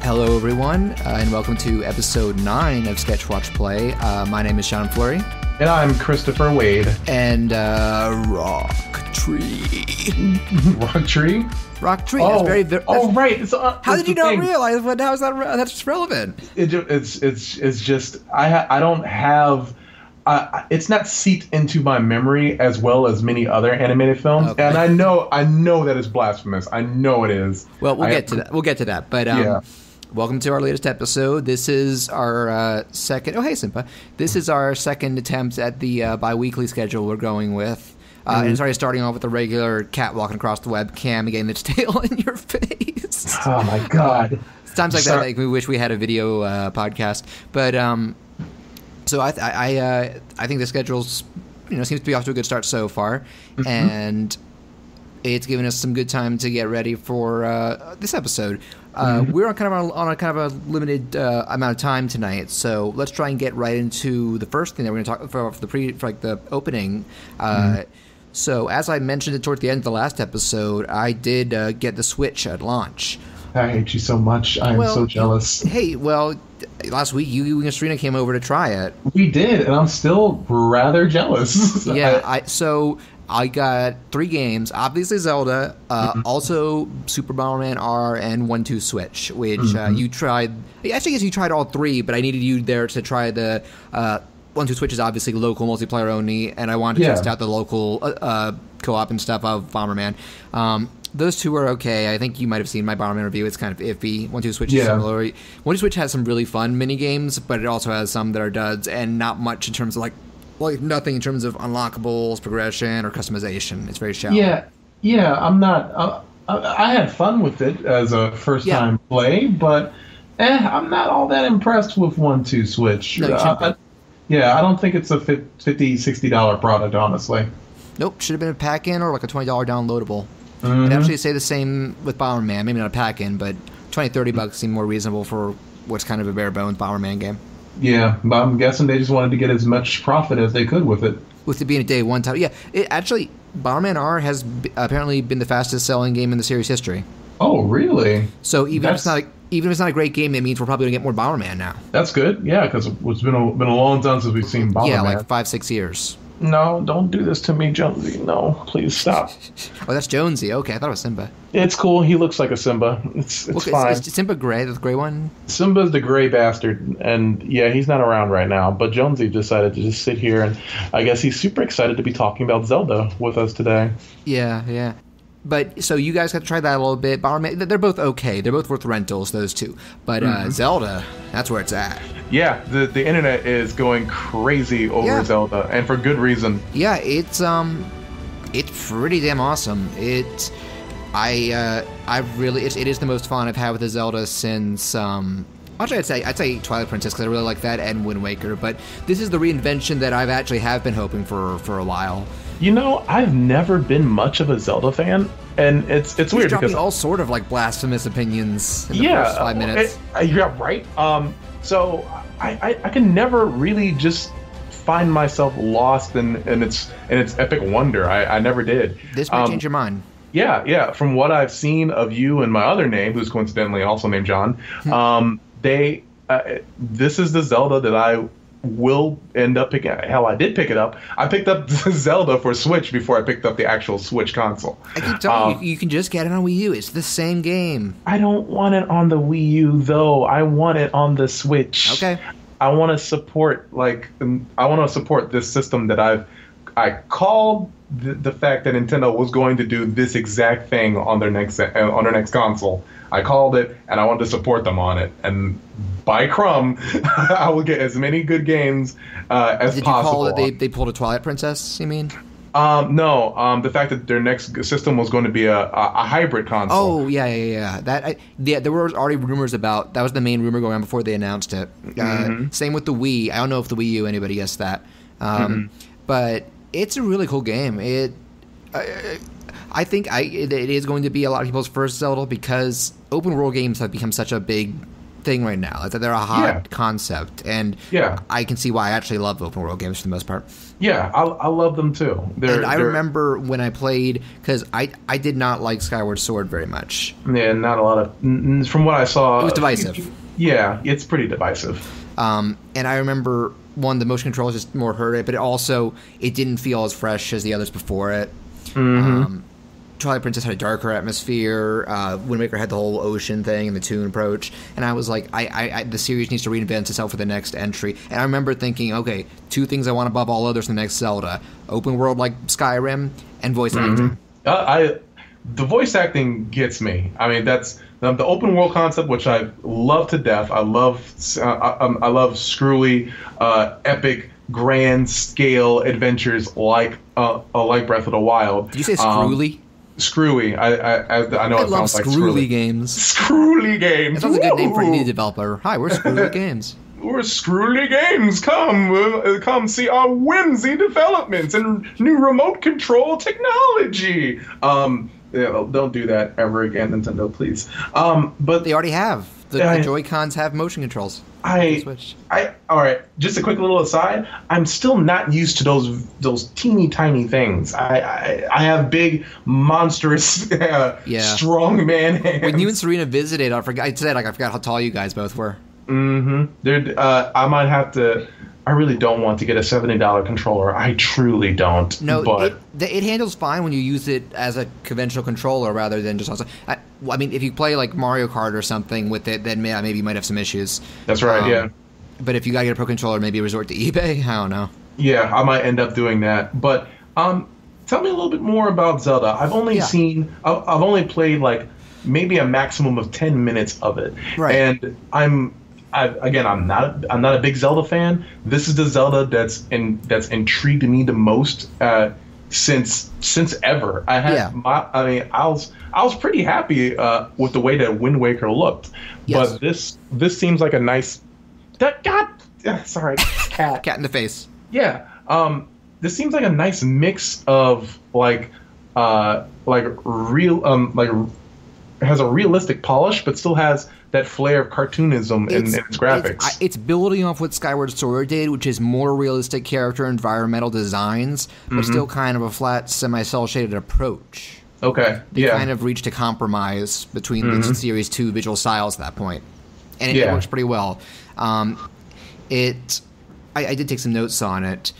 Hello, everyone, and welcome to episode 9 of Sketch Watch Play. My name is Sean Fleury. And I'm Christopher Wade. And Rock Tree. Rock Tree? Rock Tree. Oh, right. How did you not realize? How is that? That's relevant. It's just I don't have. It's not seeped into my memory as well as many other animated films, okay. And I know that is blasphemous. I know it is. Well, we'll get to that. We'll get to that. But yeah. Welcome to our latest episode. This is our second... Oh, hey, Simpa. This is our second attempt at the bi-weekly schedule we're going with. And sorry, starting off with the regular cat walking across the webcam and getting its tail in your face. Oh, my God. Times like that make me wish we had a video podcast. But, so I think the schedule's, seems to be off to a good start so far. Mm-hmm. And it's given us some good time to get ready for this episode. We're on kind of a limited amount of time tonight, so let's try and get right into the first thing that we're going to talk for the opening. So as I mentioned it towards the end of the last episode, I did get the Switch at launch. I hate you so much. I am so jealous. Hey, last week you and Serena came over to try it. We did, and I'm still rather jealous. Yeah, I got 3 games, obviously Zelda, also Super Bomberman R and 1-2 Switch, which you tried. Actually, I guess you tried all 3, but I needed you there to try the 1-2 Switch is obviously local multiplayer only, and I wanted to test out the local co-op and stuff of Bomberman. Those 2 are okay. I think you might have seen my Bomberman review. It's kind of iffy. 1-2 Switch is similar. 1-2 Switch has some really fun mini games, but it also has some that are duds and not much in terms of like nothing in terms of unlockables, progression, or customization. It's very shallow. Yeah. I'm not. I had fun with it as a first-time play, but I'm not all that impressed with 1-2 Switch. No, I don't think it's a $50, $60 product, honestly. Nope, should have been a pack-in or like a $20 downloadable. I'd actually say the same with Bomberman. Maybe not a pack-in, but $20-$30 seem more reasonable for what's kind of a bare-bones Bomberman game. Yeah, but I'm guessing they just wanted to get as much profit as they could with it. With it being a day one title. Yeah, actually, Bomberman R has apparently been the fastest-selling game in the series history. Oh, really? So even if it's not a great game, it means we're probably going to get more Bomberman now. That's good, yeah, because it's been a long time since we've seen Bomberman. Yeah, like 5-6 years. No, don't do this to me, Jonesy. No, please stop. Oh, that's Jonesy. Okay, I thought it was Simba. It's cool. He looks like a Simba. It's fine. Is Simba gray, the gray one? Simba's the gray bastard, and yeah, he's not around right now. But Jonesy decided to just sit here, and I guess he's super excited to be talking about Zelda with us today. Yeah. But, so you guys got to try that a little bit. Bomberman, they're both okay. They're both worth rentals, those 2. But Zelda, that's where it's at. Yeah, the internet is going crazy over Zelda, and for good reason. Yeah, it's pretty damn awesome. It is the most fun I've had with a Zelda since, actually, I'd say Twilight Princess, because I really like that, and Wind Waker. But this is the reinvention that I've actually have been hoping for a while. I've never been much of a Zelda fan, and it's weird because all sort of like blasphemous opinions in the first 5 minutes. Yeah, right. So I can never really just find myself lost in its epic wonder. I never did. This might change your mind. Yeah. From what I've seen of you and my other name, who's coincidentally also named John, this is the Zelda that I will end up picking. Hell, I did pick it up. I picked up Zelda for Switch before I picked up the actual Switch console. I keep telling you can just get it on Wii U. It's the same game. I don't want it on the Wii U though. I want it on the Switch. Okay. I want to support this system that I called the fact that Nintendo was going to do this exact thing on their next console. I called it, and I wanted to support them on it. And by crumb, I will get as many good games as possible. Did you call it they pulled a Twilight Princess, you mean? No. The fact that their next system was going to be a hybrid console. Oh, yeah. There were already rumors about... That was the main rumor going on before they announced it. Same with the Wii. I don't know if the Wii U, anybody guessed that. But it's a really cool game. I think it is going to be a lot of people's first Zelda because open world games have become such a big thing right now. That they're a hot concept, and I can see why I actually love open world games for the most part. Yeah, I love them too. I remember when I played, because I did not like Skyward Sword very much. Yeah, not a lot of. From what I saw, it was divisive. Yeah, it's pretty divisive. And I remember the motion controls just more hurt it, but it didn't feel as fresh as the others before it. Mm-hmm. Twilight Princess had a darker atmosphere. Wind Waker had the whole ocean thing and the toon approach, and I was like, the series needs to reinvent itself for the next entry. And I remember thinking, okay, 2 things I want above all others in the next Zelda: open world like Skyrim, and voice acting. The voice acting gets me. I mean, that's the open world concept, which I love to death. I love screwy, epic, grand scale adventures like Breath of the Wild. Did you say screwy? Screwy. I know it sounds like screwy games. Screwy games. That sounds a good name for an indie developer. Hi, we're Screwy Games. We're Screwy Games. Come see our whimsy developments and new remote control technology. Don't do that ever again, Nintendo, please. But they already have. The Joy-Cons have motion controls. All right. Just a quick little aside. I'm still not used to those teeny tiny things. I have big, monstrous, strong man hands. When you and Serena visited, I forgot how tall you guys both were. Mm-hmm. I might have to. I really don't want to get a $70 controller. I truly don't. No, but it handles fine when you use it as a conventional controller rather than just. I mean, if you play like Mario Kart or something with it, then maybe you might have some issues. That's right. Yeah. But if you gotta get a pro controller, maybe resort to eBay. I don't know. Yeah, I might end up doing that. But tell me a little bit more about Zelda. I've only played like maybe a maximum of 10 minutes of it, right. And I'm not a big Zelda fan. This is the Zelda that's intrigued me the most since ever. I was pretty happy with the way that Wind Waker looked. Yes. But this seems like a nice sorry, cat. Cat in the face. Yeah. This seems like a nice mix of has a realistic polish, but still has that flair of cartoonism in its graphics. It's building off what Skyward Sword did, which is more realistic character environmental designs, but still kind of a flat, semi-cel shaded approach. Okay. They kind of reached a compromise between the Series 2 visual styles at that point. And it works pretty well. I did take some notes on it.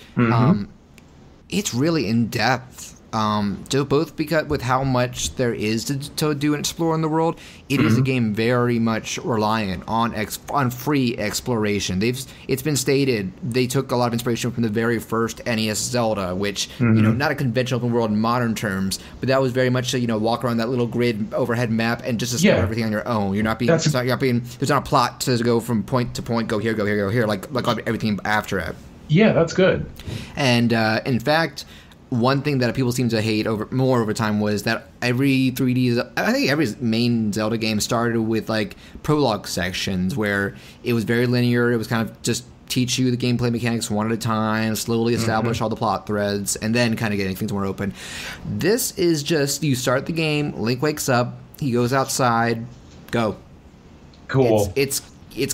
It's really in-depth. Both because with how much there is to do and explore in the world, it is a game very much reliant on free exploration. It's been stated they took a lot of inspiration from the very first NES Zelda, which not a conventional open world in modern terms, but that was very much walk around that little grid overhead map and just discover everything on your own. You're not being there's not a plot to go from point to point, go here, go here, go here, like everything after it. Yeah, that's good. And in fact, one thing that people seem to hate more over time was that every main Zelda game started with like prologue sections where it was very linear. It was kind of just teach you the gameplay mechanics one at a time, slowly establish all the plot threads, and then kind of getting things more open. This is just you start the game, Link wakes up, he goes outside, go. Cool. It's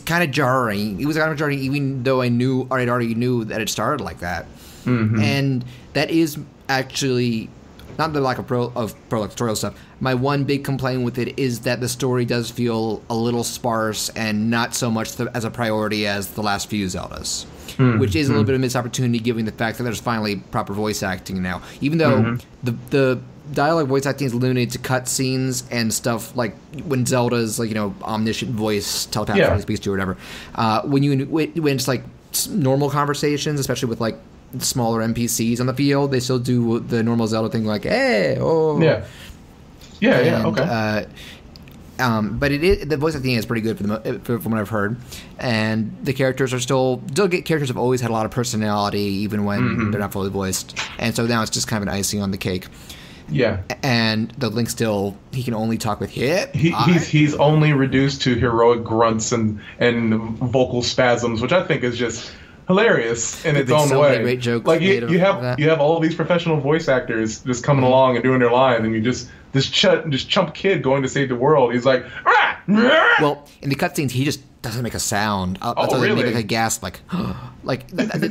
kind of jarring. It was kind of jarring, even though I already knew that it started like that. And that is actually not the lack of prologue tutorial stuff. My one big complaint with it is that the story does feel a little sparse and not so much as a priority as the last few Zeldas, which is a little bit of a missed opportunity given the fact that there's finally proper voice acting now. Even though the dialogue voice acting is limited to cutscenes and stuff like when Zelda's omniscient voice telepathically speaks to you or whatever. When it's like normal conversations, especially with like smaller NPCs on the field, they still do the normal Zelda thing like, hey, oh. Yeah, okay. But the voice acting is pretty good from what I've heard. And the characters are characters have always had a lot of personality, even when they're not fully voiced. And so now it's just kind of an icing on the cake. Yeah. And the Link he can only talk with hip. He's only reduced to heroic grunts and vocal spasms, which I think is just hilarious in its own way. Great jokes. Like you have all these professional voice actors just coming along and doing their line, and you just this chump kid going to save the world. He's like, ah! Well, in the cutscenes, he just doesn't make a sound. Really? They make like a gasp, like, like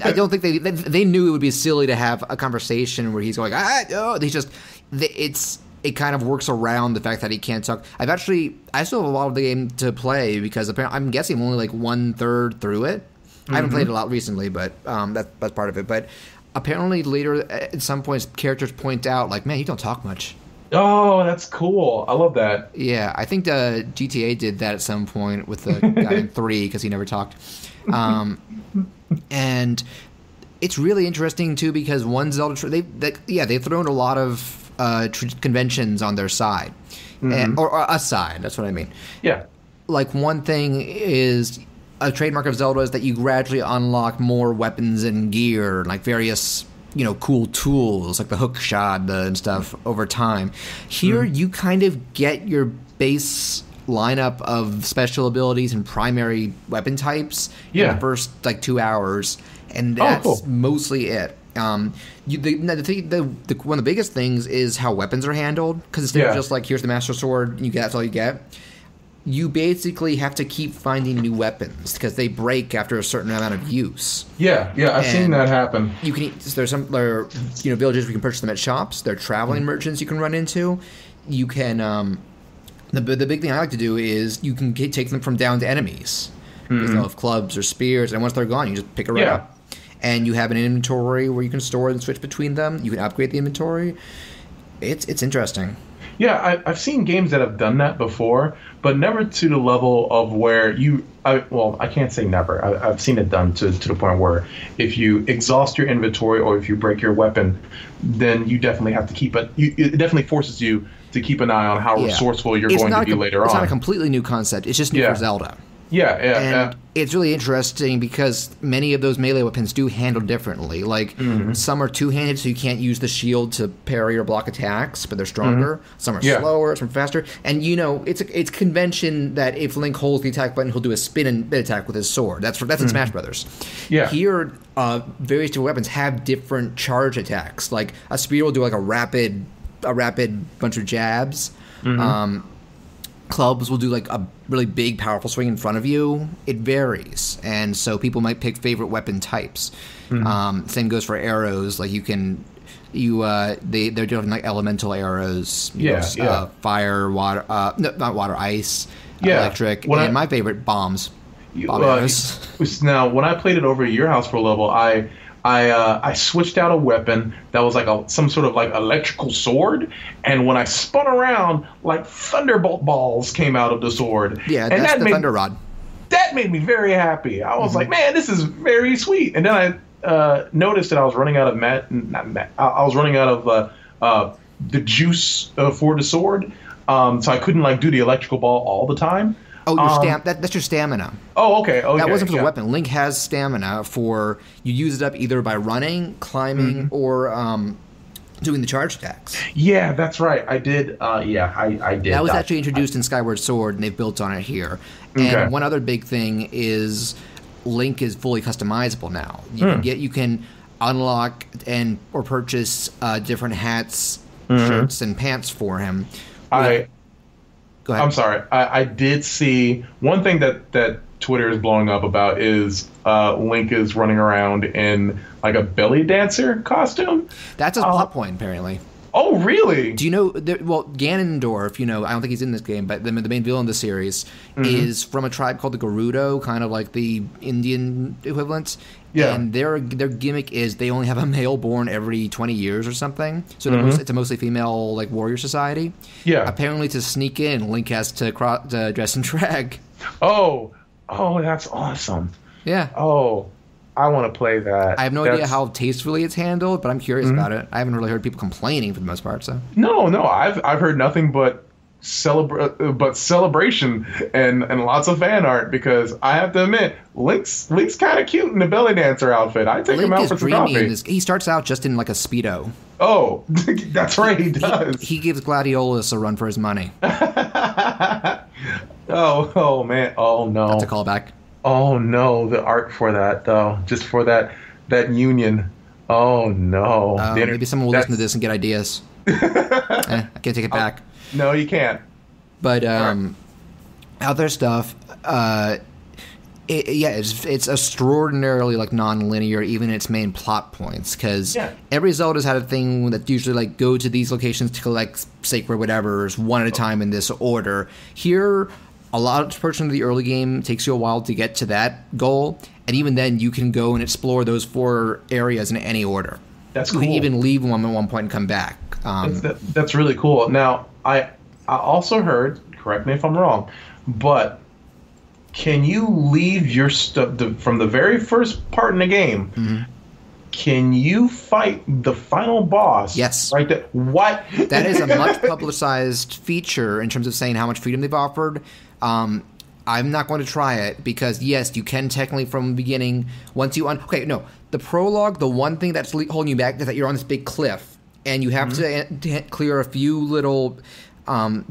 I don't think they knew it would be silly to have a conversation where he's going, it kind of works around the fact that he can't talk. I still have a lot of the game to play because apparently I'm guessing I'm only like 1/3 through it. I haven't played it a lot recently, but that's part of it. But apparently later at some points, characters point out like, man, you don't talk much. Oh, that's cool. I love that. Yeah, I think GTA did that at some point with the guy in 3 because he never talked. And it's really interesting too because one Zelda they've thrown a lot of conventions on their side, or a side. That's what I mean. Yeah. Like one thing is a trademark of Zelda is that you gradually unlock more weapons and gear, like various cool tools like the hook shot and stuff over time. Here you kind of get your base lineup of special abilities and primary weapon types in the first like 2 hours, and that's mostly it. One of the biggest things is how weapons are handled, because instead of just like here's the Master Sword, that's all you get. You basically have to keep finding new weapons because they break after a certain amount of use. Yeah, I've seen that happen. You can there's some villages where you can purchase them at shops. There are traveling merchants you can run into. You can the big thing I like to do is you can take them from down to enemies. They'll have clubs or spears, and once they're gone, you just pick it right up. And you have an inventory where you can store and switch between them. You can upgrade the inventory. It's interesting. Yeah, I've seen games that have done that before, but never to the level of where I can't say never. I've seen it done to the point where if you exhaust your inventory or if you break your weapon, then you definitely have to keep it. It definitely forces you to keep an eye on how resourceful you're going to be later on. It's not a completely new concept. It's just new for Zelda. And it's really interesting because many of those melee weapons do handle differently. Like, some are two-handed, so you can't use the shield to parry or block attacks, but they're stronger. Some are slower, some are faster. And, it's convention that if Link holds the attack button, he'll do a spin and attack with his sword. That's in Smash Brothers. Yeah. Here, various different weapons have different charge attacks. Like, a spear will do, like, a rapid bunch of jabs. Clubs will do like a really big, powerful swing in front of you. It varies, and so people might pick favorite weapon types. Same goes for arrows. Like they're doing like elemental arrows. Fire, water, not water, ice, electric, and my favorite bombs. Arrows. Now, when I played it over at your house for a level, I switched out a weapon that was like some sort of like electrical sword, and when I spun around, like thunderbolt balls came out of the sword. Yeah, that's the thunder rod. That made me very happy. I was like, man, this is very sweet. And then I noticed that I was running out of I was running out of the juice for the sword, so I couldn't like do the electrical ball all the time. Oh, that's your stamina. Oh, okay. That wasn't for the weapon. Link has stamina for you use it up either by running, climbing, or doing the charge attacks. Yeah, that's right. I did. I did. That was actually introduced in Skyward Sword, and they've built on it here. And one other big thing is Link is fully customizable now. You can unlock or purchase different hats, shirts, and pants for him. Go ahead. I'm sorry. I did see one thing that Twitter is blowing up about is Link is running around in like a belly dancer costume. That's a plot point, apparently. Oh, really? Do you know? Ganondorf, I don't think he's in this game, but the main villain of the series is from a tribe called the Gerudo, kind of like the Indian equivalent. Yeah. And their gimmick is they only have a male born every 20 years or something. So it's a mostly female like warrior society. Yeah. Apparently, to sneak in, Link has to dress in drag. Oh, that's awesome. Yeah. Oh, I want to play that. I have no idea how tastefully it's handled, but I'm curious about it. I haven't really heard people complaining for the most part. So no, I've heard nothing but celebration and lots of fan art, because I have to admit, Link's kind of cute in the belly dancer outfit. I take him out for some coffee. He starts out just in like a Speedo. Oh, that's right, he does. He gives Gladiolus a run for his money. Oh man, oh no. That's a callback. Oh no, the art for that though, just for that union. Oh no. Maybe someone will listen to this and get ideas. I can't take it back. No, you can't. But other stuff, it's extraordinarily like non-linear, even in its main plot points. Because every Zelda's had a thing that usually like go to these locations to collect sacred whatevers one at a time in this order. Here, a lot of portion of the early game takes you a while to get to that goal, and even then, you can go and explore those 4 areas in any order. That's cool. You can even leave one at one point and come back. That's really cool. Now, I also heard, correct me if I'm wrong, but can you leave your stuff from the very first part in the game? Mm-hmm. Can you fight the final boss? Yes. Right there? What? That is a much publicized feature in terms of saying how much freedom they've offered. I'm not going to try it because, yes, you can technically from the beginning, once you the prologue, the one thing that's holding you back is that you're on this big cliff and you have to clear a few little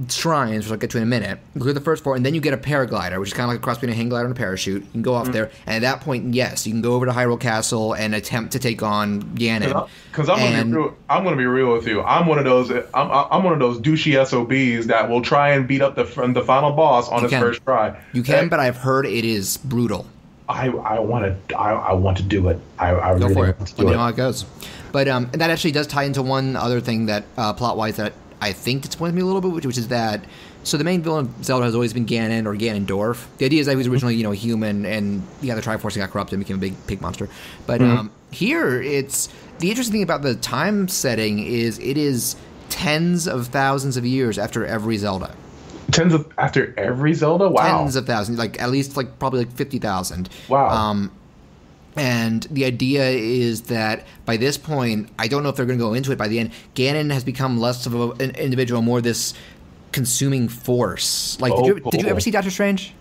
shrines, which I'll get to in a minute. Clear the first 4, and then you get a paraglider, which is kind of like a cross between a hang glider and a parachute. You can go off there, and at that point, yes, you can go over to Hyrule Castle and attempt to take on Ganon. Because I'm going to be real with you. I'm one of those. I'm one of those douchey SOBs that will try and beat up the final boss on his first try. You can, but I've heard it is brutal. I want to do it. I really want to do it. Let me know how it goes. But and that actually does tie into one other thing that plot-wise that I think disappointed me a little bit, which is that so the main villain of Zelda has always been Ganon or Ganondorf. The idea is that he was originally a human, and the Triforce got corrupted and became a big pig monster. But here, it's the interesting thing about the time setting is it is tens of thousands of years after every Zelda. After every Zelda? Wow. Tens of thousands, like at least like probably like 50,000. Wow. And the idea is that by this point, I don't know if they're going to go into it by the end, Ganon has become less of an individual, more this consuming force. Like, did you ever see Doctor Strange?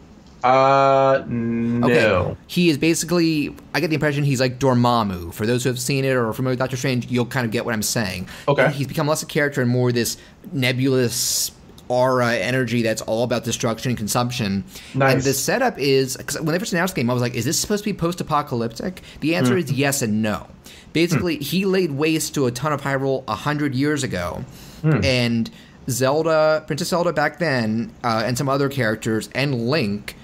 No. Okay. He is basically, I get the impression he's like Dormammu. For those who have seen it or are familiar with Doctor Strange, you'll kind of get what I'm saying. Okay. He's become less a character and more this nebulous aura energy that's all about destruction and consumption. Nice. And the setup is, because when they first announced the game, I was like, is this supposed to be post-apocalyptic? The answer is yes and no. Basically, he laid waste to a ton of Hyrule 100 years ago, and Princess Zelda back then, and some other characters, and Link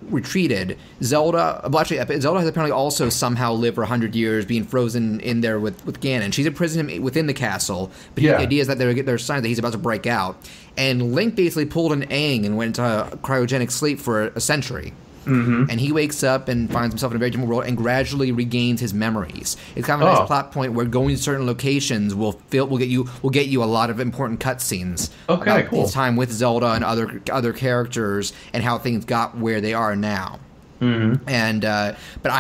retreated. Zelda has apparently also somehow lived for 100 years, being frozen in there with Ganon. She's imprisoned him within the castle, but the idea is that there's signs that he's about to break out. And Link basically pulled an Aang and went into cryogenic sleep for a century. Mm-hmm. And he wakes up and finds himself in a very different world and gradually regains his memories. It's kind of a nice plot point where going to certain locations will get you a lot of important cutscenes about his time with Zelda and other characters and how things got where they are now. Mm-hmm. And but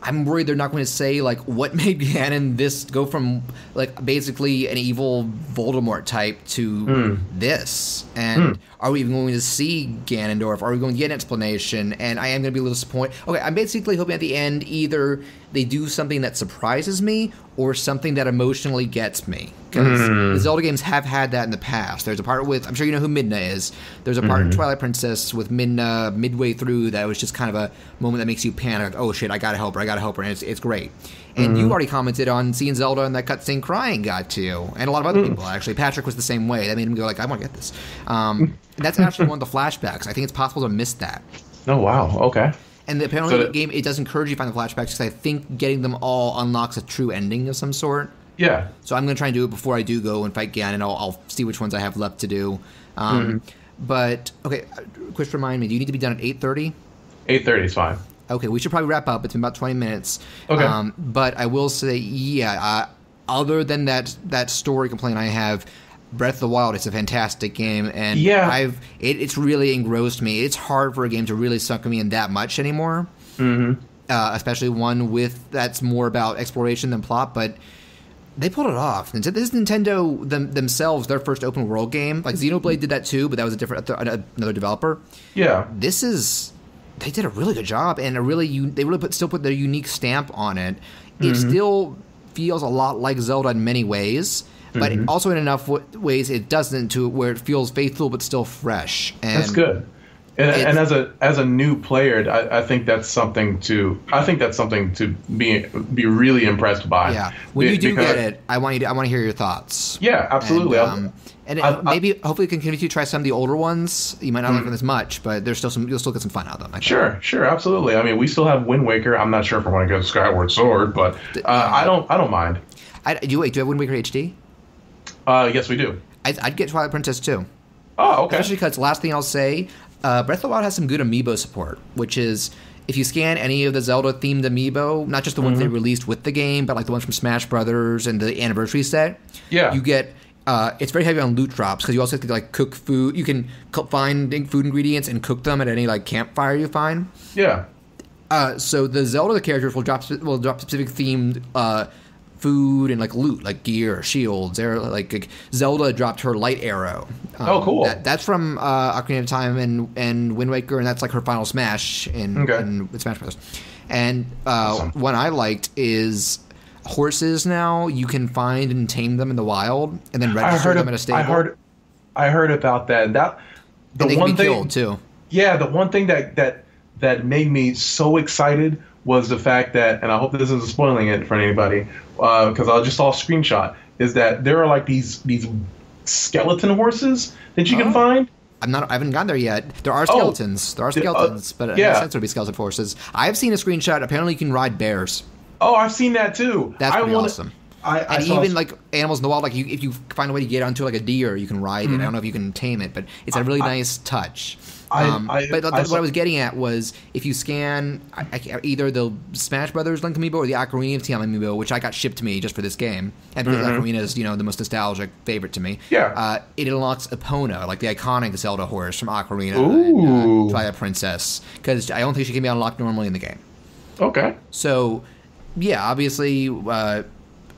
I'm worried they're not going to say like what made Ganon go from like basically an evil Voldemort type to this, and are we even going to see Ganondorf? Are we going to get an explanation? And I am going to be a little disappointed. Okay, I'm basically hoping at the end either they do something that surprises me or something that emotionally gets me. Because the Zelda games have had that in the past. There's a part with, I'm sure you know who Midna is. There's a part in Twilight Princess with Midna midway through that was just kind of a moment that makes you panic. Oh shit, I gotta help her, and it's great. And you already commented on seeing Zelda in that cutscene crying got to you. And a lot of other people, actually. Patrick was the same way. That made him go like, I want to get this. And that's actually one of the flashbacks. I think it's possible to miss that. Oh, wow. Okay. And apparently the game, it does encourage you to find the flashbacks because I think getting them all unlocks a true ending of some sort. Yeah. So I'm going to try and do it before I do go and fight Ganon. I'll see which ones I have left to do. But, okay, Chris, remind me, do you need to be done at 8:30? 8:30 is fine. Okay, we should probably wrap up. It's been about 20 minutes. Okay. But I will say, other than that story complaint I have, Breath of the Wild, it's a fantastic game, and it's really engrossed me. It's hard for a game to really suck me in that much anymore, especially one that's more about exploration than plot, but they pulled it off. And so this is Nintendo themselves, their first open world game. Like Xenoblade did that too, but that was another developer. Yeah. They did a really good job, and they really still put their unique stamp on it. It still feels a lot like Zelda in many ways, but also in enough ways it doesn't to where it feels faithful but still fresh. And that's good. And as a new player, I think that's something to be really impressed by. Yeah, when you do get it, I want to hear your thoughts. Yeah, absolutely. Maybe hopefully you can continue to try some of the older ones. You might not like them as much, but there's still you'll still get some fun out of them. Sure, absolutely. I mean, we still have Wind Waker. I'm not sure if I want to go Skyward Sword, but I don't mind. Do you have Wind Waker HD? Yes, we do. I'd get Twilight Princess too. Oh, okay. Especially because last thing I'll say, Breath of the Wild has some good amiibo support, which is if you scan any of the Zelda-themed amiibo, not just the ones they released with the game, but like the ones from Smash Brothers and the anniversary set, you get. It's very heavy on loot drops because you also have to like cook food. You can find food ingredients and cook them at any like campfire you find. Yeah. So the Zelda characters will drop specific themed food and like loot, like gear, shields. Like Zelda dropped her light arrow. Oh, cool. That's from Ocarina of Time and Wind Waker, and that's like her final smash in Smash Brothers. And awesome. One I liked is horses. Now you can find and tame them in the wild, and then register them at a stable. I heard about that. They can be killed too. Yeah, the one thing that made me so excited was the fact that, and I hope this isn't spoiling it for anybody, because I just saw a screenshot, is that there are like these skeleton horses that you can find. I haven't gotten there yet. There are skeletons. But in a sense it would be skeleton horses. I have seen a screenshot. Apparently, you can ride bears. Oh, I've seen that too. That's pretty awesome. And even like animals in the wild, like if you find a way to get onto like a deer, you can ride it. I don't know if you can tame it, but it's a really nice touch. But what I was getting at was if you scan either the Smash Brothers Link amiibo or the Ocarina of Time amiibo, which I got shipped to me just for this game, and because Ocarina is the most nostalgic favorite to me. Yeah. It unlocks Epona, like the iconic Zelda horse from Ocarina and Twilight Princess, because I don't think she can be unlocked normally in the game. Okay. So, yeah, obviously.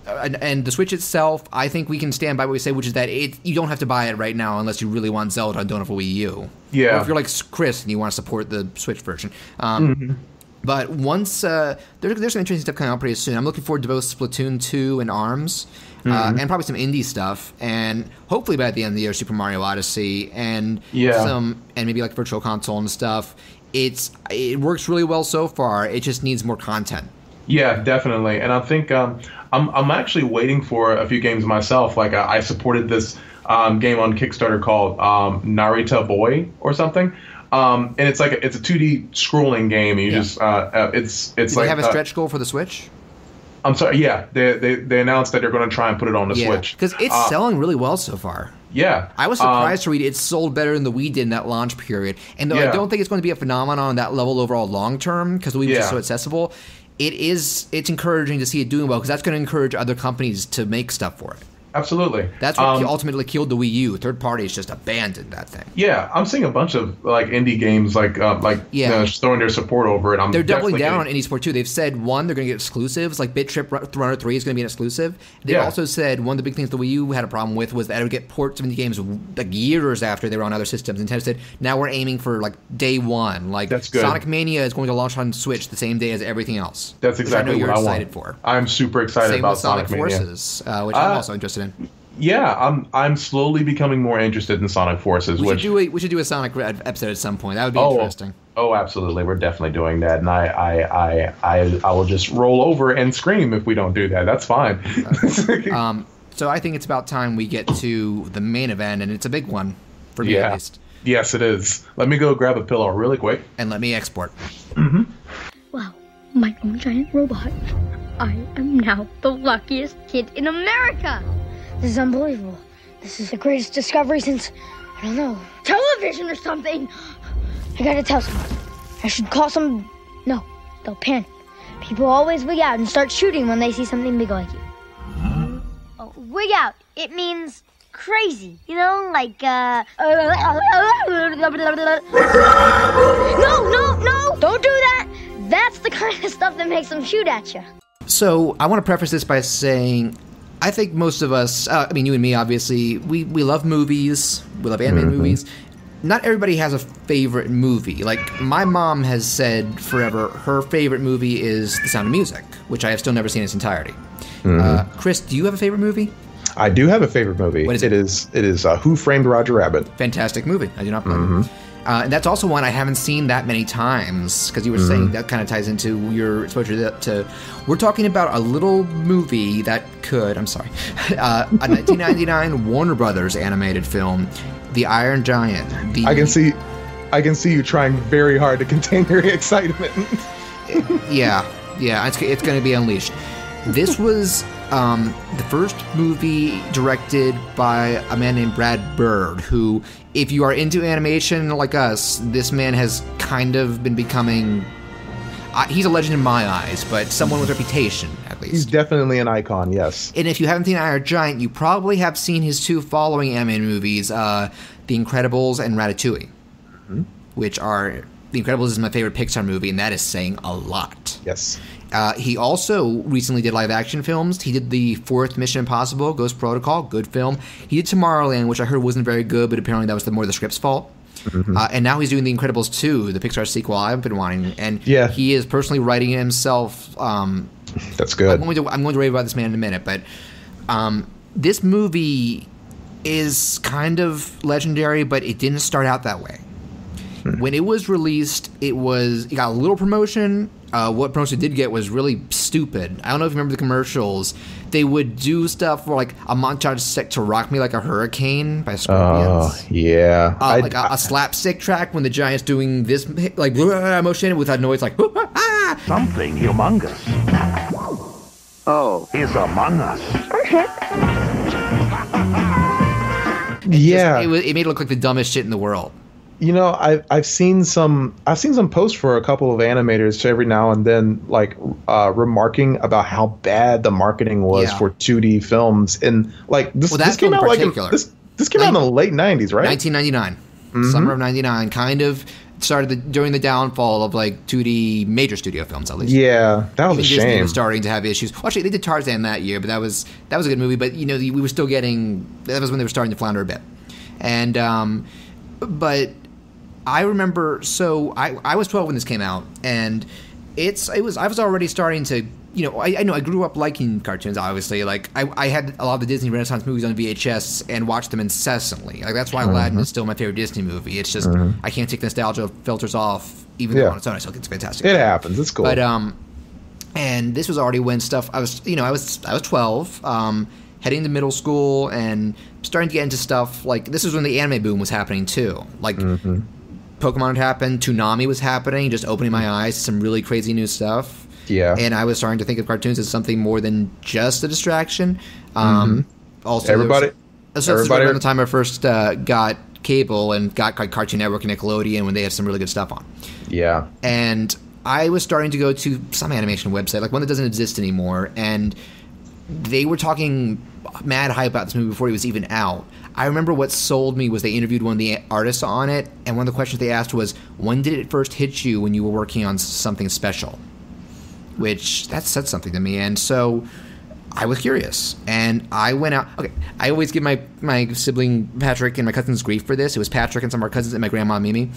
And the Switch itself, I think we can stand by what we say, which is that you don't have to buy it right now unless you really want Zelda and don't have a Wii U. Yeah. Or if you're like Chris and you want to support the Switch version. But once there's some interesting stuff coming out pretty soon. I'm looking forward to both Splatoon 2 and ARMS, and probably some indie stuff. And hopefully by the end of the year, Super Mario Odyssey and maybe like Virtual Console and stuff. It works really well so far. It just needs more content. Yeah, definitely. And I think I'm actually waiting for a few games myself. Like I supported this game on Kickstarter called Narita Boy or something. And it's a 2D scrolling game. You just it's Did they have a stretch goal for the Switch? I'm sorry. Yeah, they announced that they're going to try and put it on the Switch because it's selling really well so far. Yeah, I was surprised to read it sold better than the Wii did in that launch period. And though I don't think it's going to be a phenomenon on that level overall long term because the Wii was just so accessible. It's encouraging to see it doing well because that's going to encourage other companies to make stuff for it. Absolutely. That's what ultimately killed the Wii U. Third parties just abandoned that thing. Yeah, I'm seeing a bunch of like indie games throwing their support over it. They're doubling down on indie support too. They've said one, they're going to get exclusives. Like Bit Trip Runner 3 is going to be an exclusive. They also said one of the big things the Wii U had a problem with was that it would get ports of indie games like years after they were on other systems. Nintendo said now we're aiming for like day one. Like that's good. Sonic Mania is going to launch on Switch the same day as everything else. That's exactly what I want. Excited for. I'm super excited about Sonic Mania. Forces, which I'm also interested in. Yeah, I'm slowly becoming more interested in Sonic Forces. We should do a Sonic episode at some point. That would be interesting. Oh, absolutely. We're definitely doing that, and I will just roll over and scream if we don't do that. That's fine. So I think it's about time we get to the main event, and it's a big one for me at least. Yes, it is. Let me go grab a pillow really quick. And let me export. Wow, my own giant robot. I am now the luckiest kid in America. This is unbelievable. This is the greatest discovery since, I don't know, television or something. I gotta tell someone. I should call some... No, they'll panic. People always wig out and start shooting when they see something big like you. Oh, wig out. It means crazy. You know, like, No! Don't do that! That's the kind of stuff that makes them shoot at you. So, I want to preface this by saying... I think most of us, you and me, obviously, we love movies. We love animated movies. Not everybody has a favorite movie. Like, my mom has said forever her favorite movie is The Sound of Music, which I have still never seen in its entirety. Chris, do you have a favorite movie? I do have a favorite movie. What is it? It is Who Framed Roger Rabbit. Fantastic movie. I do not blame And that's also one I haven't seen that many times, because you were saying that kind of ties into your exposure to we're talking about a little movie that could, I'm sorry, a 1999 Warner Brothers animated film, The Iron Giant. I can see you trying very hard to contain your excitement. Yeah, it's going to be unleashed. This was the first movie directed by a man named Brad Bird, who, if you are into animation like us, this man has kind of been becoming... he's a legend in my eyes, but someone with reputation, at least. He's definitely an icon, yes. And if you haven't seen Iron Giant, you probably have seen his two following animated movies, The Incredibles and Ratatouille, which are... The Incredibles is my favorite Pixar movie, and that is saying a lot. Yes. He also recently did live-action films. He did the fourth Mission Impossible, Ghost Protocol, good film. He did Tomorrowland, which I heard wasn't very good, but apparently that was more the script's fault. And now he's doing The Incredibles 2, the Pixar sequel I've been wanting. And he is personally writing it himself. That's good. I'm going to rave about this man in a minute, but this movie is kind of legendary, but it didn't start out that way. When it was released, it got a little promotion. What promotion it did get was really stupid. I don't know if you remember the commercials. They would do stuff for like a montage set to Rock Me Like a Hurricane by Scorpions. Oh, yeah. Like a slapstick track when the giant's doing this, like, motion with a noise like, something humongous. Oh, is among us. Yeah. It made it look like the dumbest shit in the world. You know, I've seen some posts for a couple of animators every now and then, like remarking about how bad the marketing was for 2D films, and like this came out this came out in the late 90s, right? 1999, summer of '99, kind of started during the downfall of like 2D major studio films, at least. Yeah, that was a shame. Disney was starting to have issues. Well, actually, they did Tarzan that year, but that was a good movie. But you know, we were still getting, that was when they were starting to flounder a bit, and but. I remember, so I was 12 when this came out, and I was already starting to, you know, I know I grew up liking cartoons, obviously. Like, I had a lot of the Disney Renaissance movies on VHS and watched them incessantly. Like, that's why Aladdin is still my favorite Disney movie. It's just, I can't take nostalgia filters off, even though on its own I still think it's fantastic. It happens. It's cool. But, and this was already when stuff, I was 12, heading to middle school and starting to get into stuff, like, this is when the anime boom was happening, too. Like, Pokemon had happened, Toonami was happening, just opening my eyes to some really crazy new stuff. Yeah. And I was starting to think of cartoons as something more than just a distraction. Also, everybody around the time I first got cable and got Cartoon Network and Nickelodeon, when they had some really good stuff on. Yeah. And I was starting to go to some animation website, like one that doesn't exist anymore, and they were talking mad hype about this movie before it was even out. I remember what sold me was they interviewed one of the artists on it, and one of the questions they asked was, when did it first hit you when you were working on something special? Which, that said something to me, and so I was curious, and I went out. Okay, I always give my sibling Patrick and my cousins grief for this. It was Patrick and some of our cousins and my grandma Mimi.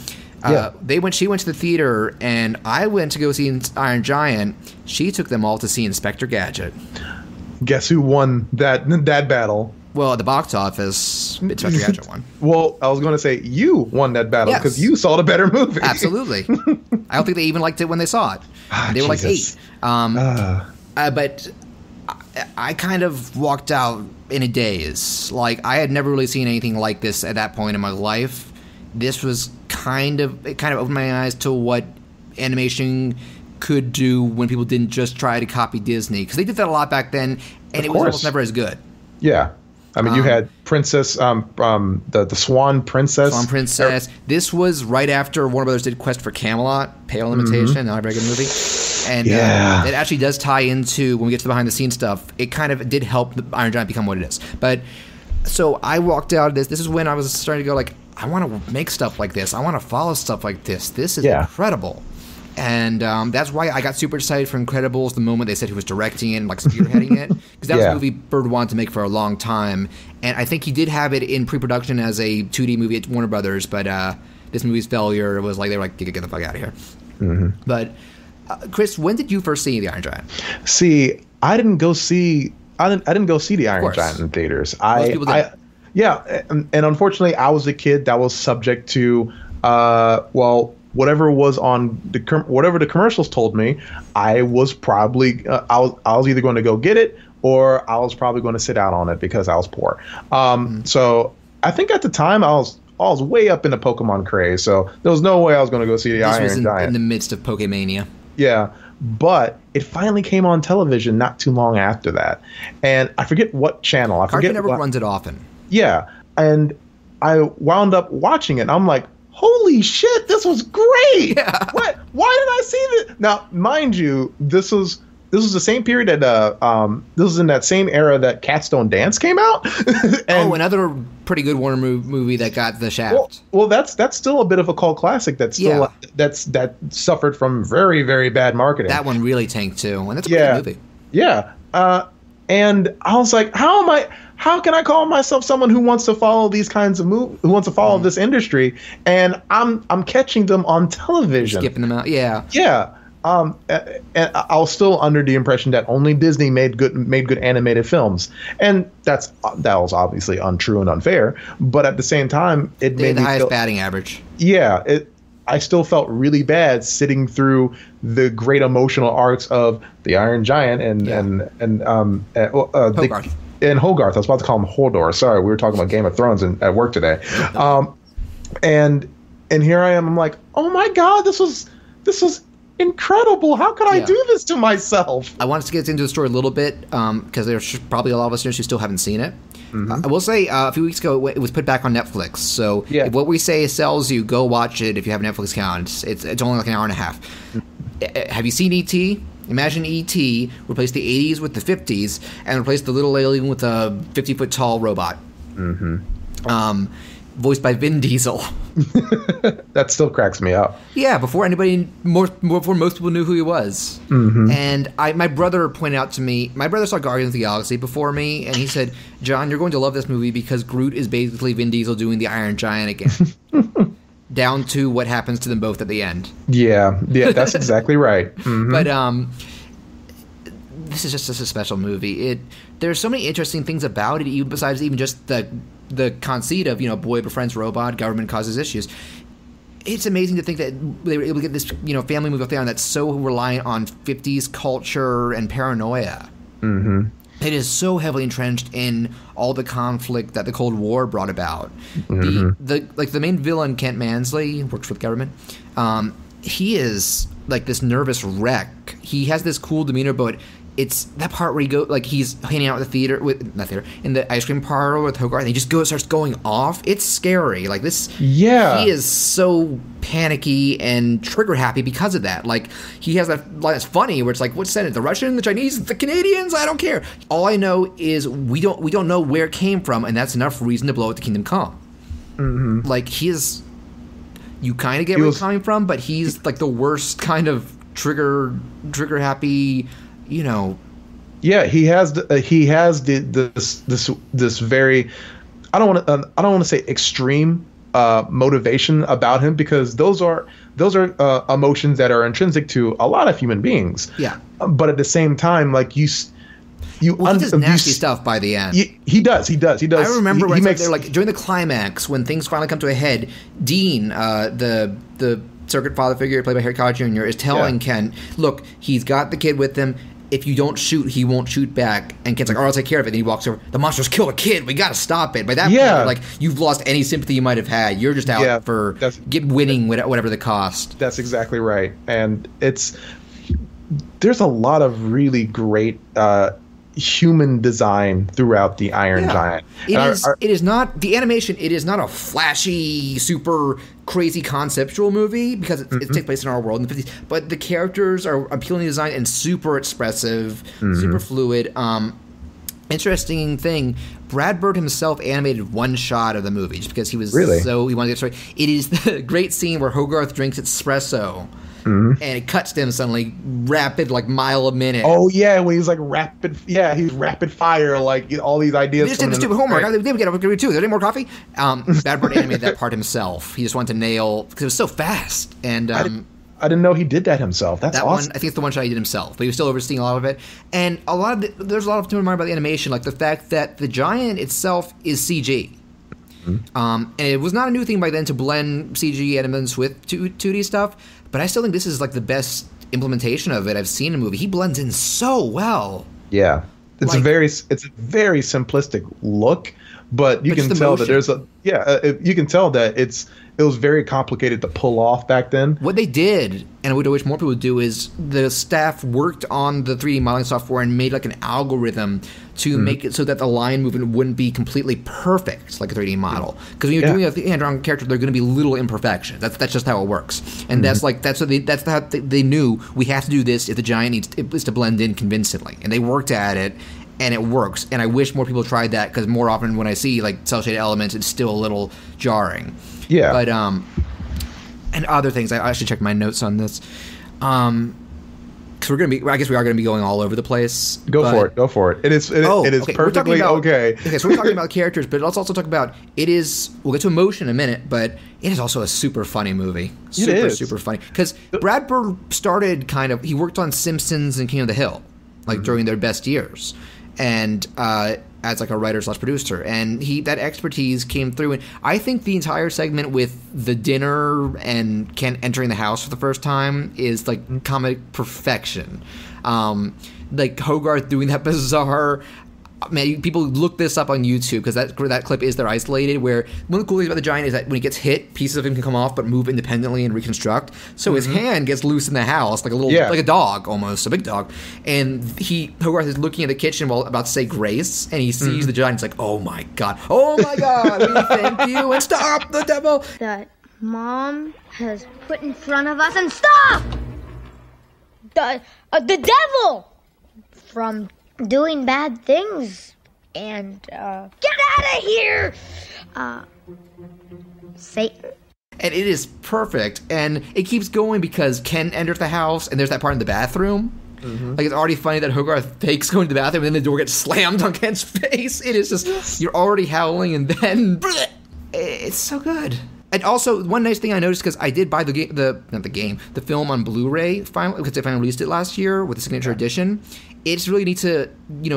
She went to the theater, and I went to go see Iron Giant. She took them all to see Inspector Gadget. Guess who won that battle? Well, at the box office, Inspector Gadget won. Well, I was going to say you won that battle because you saw the better movie. Absolutely. I don't think they even liked it when they saw it. They were like 8. But I kind of walked out in a daze. Like, I had never really seen anything like this at that point in my life. This was it kind of opened my eyes to what animation could do when people didn't just try to copy Disney, because they did that a lot back then, and it was almost never as good. Yeah. I mean, you had Princess, the Swan Princess. Swan Princess. This was right after Warner Brothers did Quest for Camelot, Pale Imitation, not a very good movie. And it actually does tie into, when we get to the behind-the-scenes stuff, it kind of did help the Iron Giant become what it is. But, so I walked out of this. This is when I was starting to go, like, I want to make stuff like this. I want to follow stuff like this. This is incredible. And that's why I got super excited for Incredibles the moment they said he was directing it and like spearheading it, because that was a movie Bird wanted to make for a long time, and I think he did have it in pre-production as a 2D movie at Warner Brothers, but this movie's failure was like, they were like, get the fuck out of here. But Chris, when did you first see The Iron Giant? See, I didn't go see The Iron Giant in theaters. Most people did. And unfortunately, I was a kid that was subject to well, whatever was on whatever the commercials told me, I was probably I was either going to go get it or I was probably going to sit out on it because I was poor. So I think at the time I was way up in the Pokemon craze, so there was no way I was going to go see the Iron Giant. In the midst of Pokemania. Yeah, but it finally came on television not too long after that, and I forget what channel. I forget. Cartoon Network runs it often. Yeah, and I wound up watching it. And I'm like, holy shit, this was great! Yeah. What? Why did I see this? Now, mind you, this was the same period that this was in that same era that Cats Don't Dance came out. And, another pretty good Warner movie that got the shaft. Well, that's still a bit of a cult classic. That's still that suffered from very, very bad marketing. That one really tanked too, and that's a good movie. Yeah. And I was like, how can I call myself someone who wants to follow these kinds of who wants to follow this industry? And I'm catching them on television, skipping them out. Yeah. Yeah. And I was still under the impression that only Disney made good animated films, and that was obviously untrue and unfair. But at the same time, it made the me highest batting average. Yeah, I still felt really bad sitting through the great emotional arcs of the Iron Giant and Hogarth. And Hogarth. I was about to call him Hodor. Sorry, we were talking about Game of Thrones at work today. And here I am. I'm like, oh my god, this was incredible. How could I do this to myself? I wanted to get into the story a little bit because there's probably a lot of listeners who still haven't seen it. I will say a few weeks ago it was put back on Netflix. So if what we say sells you, go watch it if you have a Netflix account. It's only like an hour and a half. Have you seen E.T.? Imagine E.T. replace the 80s with the 50s and replace the little alien with a 50-foot tall robot. Voiced by Vin Diesel. That still cracks me up. Yeah, before before most people knew who he was. And my brother pointed out to me, my brother saw Guardians of the Galaxy before me, and he said, John, you're going to love this movie because Groot is basically Vin Diesel doing the Iron Giant again. Down to what happens to them both at the end. Yeah, that's exactly right. But this is just a special movie. There's so many interesting things about it, even besides even just the conceit of, boy befriends robot, government causes issues. It's amazing to think that they were able to get this, family movie off the ground that's so reliant on 50s culture and paranoia. It is so heavily entrenched in all the conflict that the Cold War brought about. The main villain, Kent Mansley, works for the government. He is like this nervous wreck. He has this cool demeanor, but it's that part where he's hanging out at the in the ice cream parlor with Hogarth, and he just starts going off. It's scary. Like this. Yeah. He is so panicky and trigger happy because of that. Like he has that line that's funny where it's like, what's that? The Russian, the Chinese, the Canadians? I don't care. All I know is we don't know where it came from, and that's enough reason to blow up the Kingdom Come. Like you kind of get where he's coming from, but he's like the worst kind of trigger happy. Yeah, he has this very I don't want to say extreme motivation about him, because those are emotions that are intrinsic to a lot of human beings. Yeah, but at the same time, like he does nasty stuff by the end. He does. I remember when there, like during the climax when things finally come to a head, Dean, the circuit father figure played by Harry Connick Jr. is telling Ken, look, he's got the kid with him. If you don't shoot, he won't shoot back. And Ken's like, I'll take care of it. And he walks over. The monster's killed a kid. We got to stop it. By that point, like, you've lost any sympathy you might have had. You're just out for winning whatever the cost. That's exactly right. And there's a lot of really great human design throughout the Iron Giant. It is not the animation. It is not a flashy, super crazy conceptual movie because it takes place in our world in the 50s. But the characters are appealing designed and super expressive, super fluid. Interesting thing, Brad Bird himself animated one shot of the movie just because he was he wanted to get started. It is the great scene where Hogarth drinks espresso. And it cuts to him suddenly, rapid, like mile a minute. Oh yeah, when he's like he's rapid fire, like all these ideas. He just did the stupid homework. They would get up and too. There any more coffee? Bad Bird animated that part himself. He just wanted to nail because it was so fast. And I didn't know he did that himself. That's awesome. One, I think it's the one shot he did himself, but he was still overseeing a lot of it. And there's a lot of to admire about the animation, like the fact that the giant itself is CG. And it was not a new thing by then to blend CG elements with 2D stuff, but I still think this is like the best implementation of it I've seen in a movie. He blends in so well. Yeah. It's a very simplistic look, but you can tell that there's you can tell that it was very complicated to pull off back then. What they did, and what I wish more people would do, is the staff worked on the 3D modeling software and made like an algorithm to make it so that the line movement wouldn't be completely perfect like a 3D model. Because when you're doing a hand-drawn character, there are going to be little imperfections. That's just how it works. And that's how they knew we have to do this if the giant is to blend in convincingly. And they worked at it. And it works, and I wish more people tried that, because more often when I see like cel-shaded elements, it's still a little jarring. Yeah. But and other things, I should check my notes on this. Because I guess we are gonna be going all over the place. Go for it. It is perfectly okay. Okay, so we're talking about characters, but let's also talk about we'll get to emotion in a minute, but it is also a super funny movie. Super funny. Because Brad Bird he worked on Simpsons and King of the Hill, like during their best years. And as like a writer/producer, and that expertise came through. And I think the entire segment with the dinner and Ken entering the house for the first time is like comic perfection. Like Hogarth doing that bizarre. Man, people look this up on YouTube, because that clip is there isolated, where one of the cool things about the giant is that when he gets hit, pieces of him can come off but move independently and reconstruct. So his hand gets loose in the house, like like a dog almost, a big dog. And Hogarth is looking at the kitchen while about to say grace, and he sees the giant. He's like, oh my god, we thank you, and stop the devil that Mom has put in front of us, and stop the devil from doing bad things, and get out of here, Satan. And it is perfect, and it keeps going because Ken enters the house, and there's that part in the bathroom. Like, it's already funny that Hogarth fakes going to the bathroom, and then the door gets slammed on Ken's face. It is just, you're already howling, and then it's so good. And also, one nice thing I noticed, because I did buy the film on Blu-ray finally, because they finally released it last year with the signature edition. It's really neat to,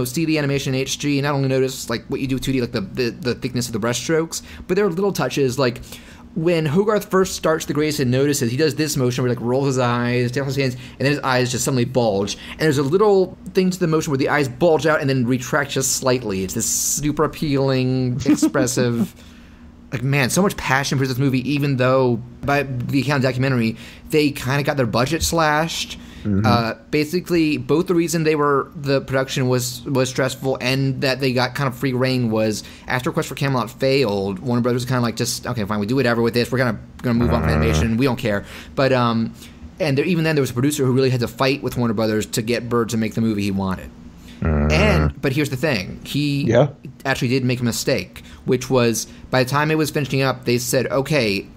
see the animation in HG and not only notice like what you do with 2D, like the thickness of the brush strokes, but there are little touches like when Hogarth first starts the grace and notices, he does this motion where he like rolls his eyes, tails his hands, and then his eyes just suddenly bulge. And there's a little thing to the motion where the eyes bulge out and then retract just slightly. It's this super appealing, expressive. Like, man, so much passion for this movie, even though, by the account of the documentary, they kind of got their budget slashed. Basically, both the reason the production was stressful and that they got kind of free reign was after Quest for Camelot failed, Warner Brothers was kind of like, just, okay, fine, we do whatever with this. We're going to move on from animation. We don't care. But, and even then, there was a producer who really had to fight with Warner Brothers to get Bird to make the movie he wanted. But here's the thing. He actually did make a mistake, which was by the time it was finishing up, they said, okay,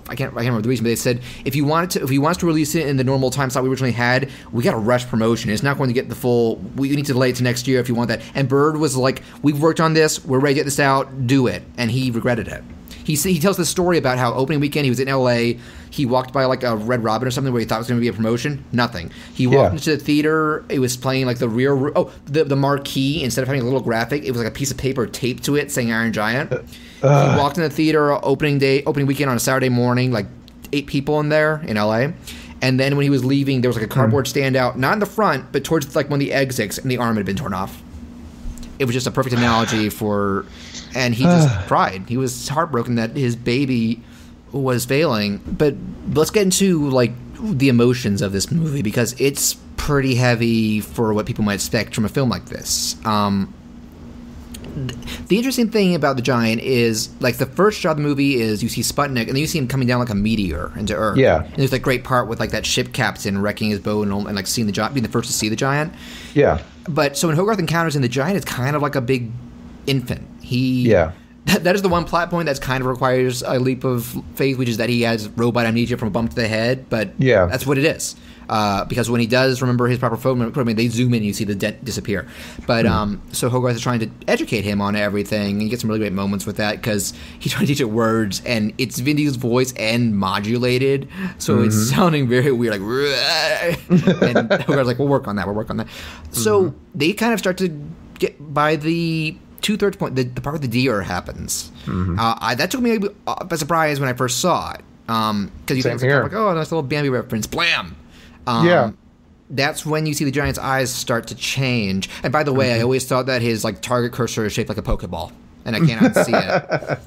I can't remember the reason, but they said, if you want us to release it in the normal time slot we originally had, we got to rush promotion. It's not going to get the full, we need to delay it to next year if you want that. And Bird was like, we've worked on this, we're ready to get this out, do it. And he regretted it. He tells this story about how opening weekend he was in L.A., he walked by like a Red Robin or something where he thought it was going to be a promotion. Nothing. He walked into the theater. It was playing like the rear. The marquee, instead of having a little graphic, it was like a piece of paper taped to it saying Iron Giant. He walked in the theater opening weekend on a Saturday morning, like 8 people in there in L.A. And then when he was leaving, there was like a cardboard standout, not in the front, but towards like one of the exits, and the arm had been torn off. It was just a perfect analogy for. And he just cried. He was heartbroken that his baby was failing. But let's get into like the emotions of this movie, because it's pretty heavy for what people might expect from a film like this. The interesting thing about the giant is, like, the first shot of the movie is you see Sputnik, and then you see him coming down like a meteor into Earth. Yeah. And there's that great part with like that ship captain wrecking his boat and like seeing the giant, being the first to see the giant. Yeah. But so when Hogarth encounters him, the giant is kind of like a big infant. That is the one plot point that's kind of requires a leap of faith, which is that he has robot amnesia from a bump to the head. But that's what it is. Because when he does remember his proper phone, they zoom in and you see the dent disappear. But so Hogarth is trying to educate him on everything, and you get some really great moments with that because he's trying to teach it words, and it's Vin Diesel's voice and modulated, so it's sounding very weird, like. And Hogarth's like, "We'll work on that. So they kind of start to get by the 2/3 point, the part with the deer happens. That took me by surprise when I first saw it. Because you think like, oh, nice little Bambi reference. Blam! That's when you see the giant's eyes start to change. And by the way, I always thought that his like target cursor is shaped like a Pokeball, and I cannot see it.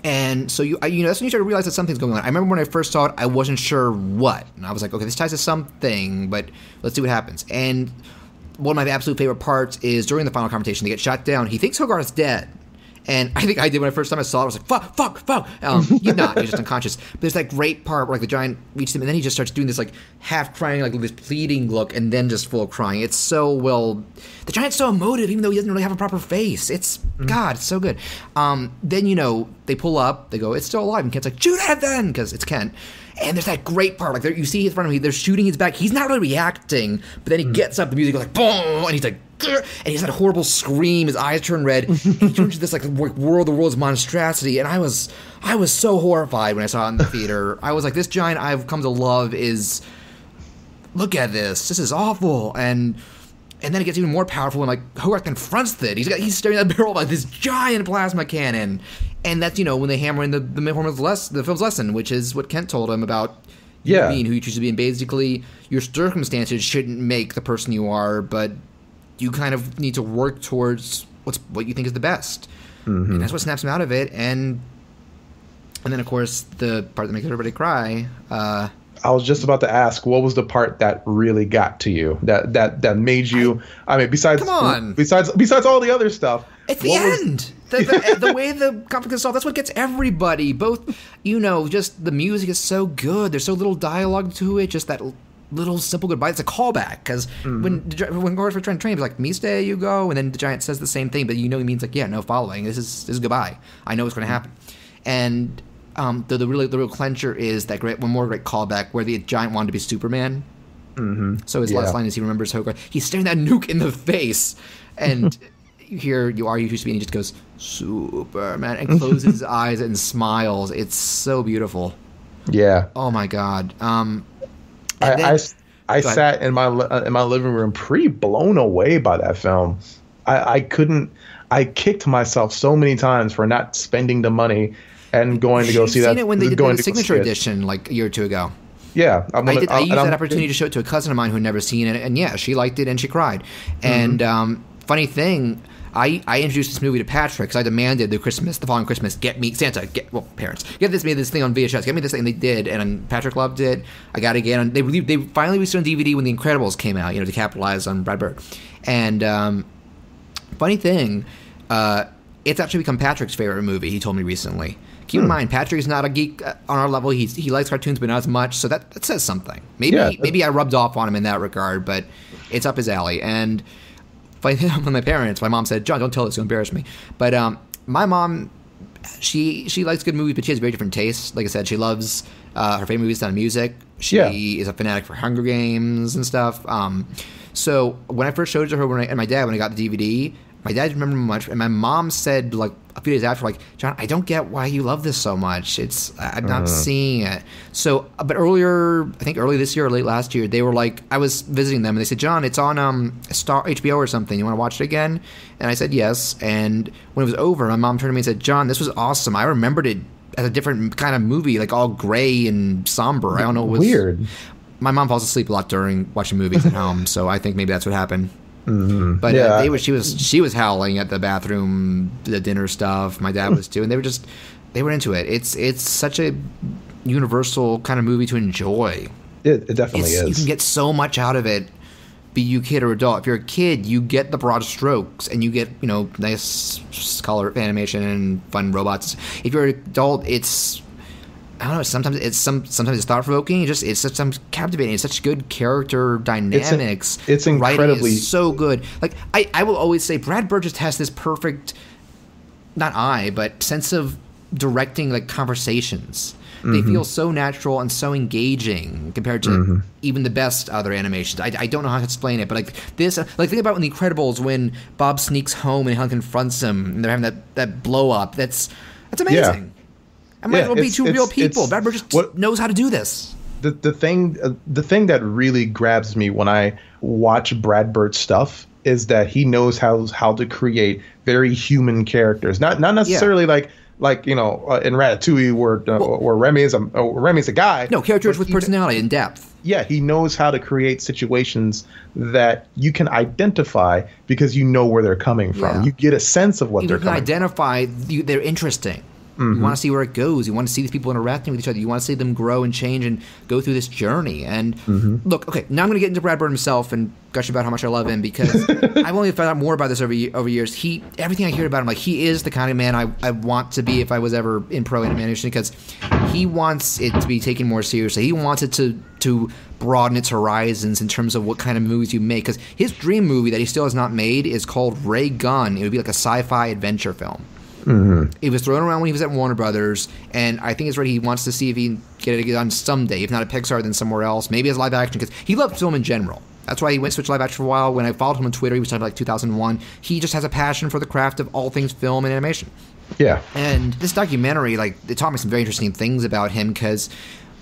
And so that's when you start to realize that something's going on. I remember when I first saw it, I wasn't sure what, and I was like, okay, this ties to something, but let's see what happens. And one of my absolute favorite parts is during the final confrontation, they get shot down. He thinks Hogarth's dead. And I think I did when the first time I saw it. I was like, fuck. He's not. He's just unconscious. But there's that great part where like the giant reaches him, and then he just starts doing this like half crying, like this pleading look, and then just full of crying. It's so well. The giant's so emotive, even though he doesn't really have a proper face. It's God, it's so good. Then they pull up. They go, it's still alive. And Kent's like, shoot at it then, because it's Kent. And there's that great part, like you see in front of him, they're shooting his back. He's not really reacting, but then he gets up. The music goes like boom, and he's like. And he has that horrible scream. His eyes turn red. And he turns into this like the world's monstrosity. And I was so horrified when I saw it in the theater. I was like, this giant I've come to love is. Look at this. This is awful. And then it gets even more powerful when like Hogarth confronts it. He's staring at the barrel of like this giant plasma cannon. And that's when they hammer in the film's lesson, which is what Kent told him about. Being who you choose to be. And basically, your circumstances shouldn't make the person you are, but. You kind of need to work towards what you think is the best, and that's what snaps him out of it. And then, of course, the part that makes everybody cry. I was just about to ask, what was the part that really got to you? That made you? I mean, besides all the other stuff, it's the end. The way the conflict is solved, that's what gets everybody. Both, just the music is so good. There's so little dialogue to it. Just that. Little simple goodbye. It's a callback because when Hogarth was trying to train, he's like, "Me stay, you go," and then the giant says the same thing, but he means like, "Yeah, no following. This is goodbye. I know what's going to happen." And the real clincher is that one more great callback where the giant wanted to be Superman. So his last line is he remembers Hogarth. He's staring that nuke in the face, and here you are, you used to be, and he just goes Superman and closes his eyes and smiles. It's so beautiful. Yeah. Oh my God. I sat in my living room pretty blown away by that film. I kicked myself so many times for not spending the money and going to go see that. You've seen it when they did the signature edition like a year or two ago. Yeah. I used that opportunity to show it to a cousin of mine who had never seen it, and yeah, she liked it and she cried. And funny thing, I introduced this movie to Patrick because I demanded the following Christmas, parents, get this thing on VHS, get me this thing, and they did, and Patrick loved it. I got it again. They finally released it on DVD when The Incredibles came out, to capitalize on Brad Bird. And funny thing, it's actually become Patrick's favorite movie, he told me recently. Keep in mind, Patrick is not a geek on our level. He likes cartoons, but not as much, so that says something. Maybe I rubbed off on him in that regard, but it's up his alley. And with my parents, my mom said, "John, don't tell this, you'll embarrass me." But my mom, she likes good movies, but she has very different tastes. Like I said, she loves her favorite movies, not music. She is a fanatic for Hunger Games and stuff. So when I first showed it to her and my dad, when I got the DVD, my dad didn't remember much, and my mom said like a few days after, like, "John, I don't get why you love this so much. I'm not seeing it." So, but early this year or late last year, they were like, I was visiting them, and they said, "John, it's on HBO or something. You want to watch it again?" And I said yes. And when it was over, my mom turned to me and said, "John, this was awesome. I remembered it as a different kind of movie, like all gray and somber. I don't know, it was weird." My mom falls asleep a lot during watching movies at home, so I think maybe that's what happened. But she was howling at the bathroom, the dinner stuff. My dad was too, and they were into it. It's such a universal kind of movie to enjoy. It definitely is. You can get so much out of it, be you kid or adult. If you're a kid, you get the broad strokes, and you get nice color animation and fun robots. If you're an adult, it's I don't know. Sometimes it's thought provoking. It's sometimes captivating. It's such good character dynamics. It's incredibly writing is so good. Like I will always say, Brad Bird just has this perfect, but sense of directing like conversations. They feel so natural and so engaging compared to even the best other animations. I don't know how to explain it, but like this, like think about in The Incredibles when Bob sneaks home and Helen confronts him, and they're having that blow up. That's amazing. Yeah. I might as well be two real people. Brad Bird just knows how to do this. The thing that really grabs me when I watch Brad Bird stuff is that he knows how to create very human characters. Not necessarily like in Ratatouille where Remy's a guy. No, characters with personality and depth. Yeah, he knows how to create situations that you can identify because you know where they're coming from. Yeah. You get a sense of what they're coming from. You can identify, they're interesting. You want to see where it goes. You want to see these people interacting with each other. You want to see them grow and change and go through this journey. And look, okay, now I'm going to get into Brad Bird himself and gush about how much I love him because I've only found out more about this over years. Everything I hear about him, like he is the kind of man I want to be if I was ever in pro animation because he wants it to be taken more seriously. He wants it to broaden its horizons in terms of what kind of movies you make. Because his dream movie that he still has not made is called Ray Gun. It would be like a sci-fi adventure film. It was thrown around when he was at Warner Brothers, and I think it's right. He wants to see if he can get it done someday. If not at Pixar, then somewhere else. Maybe as live action, because he loved film in general. That's why he went switch live action for a while. When I followed him on Twitter, he was talking about like 2001. He just has a passion for the craft of all things film and animation. Yeah. And this documentary, like, it taught me some very interesting things about him because.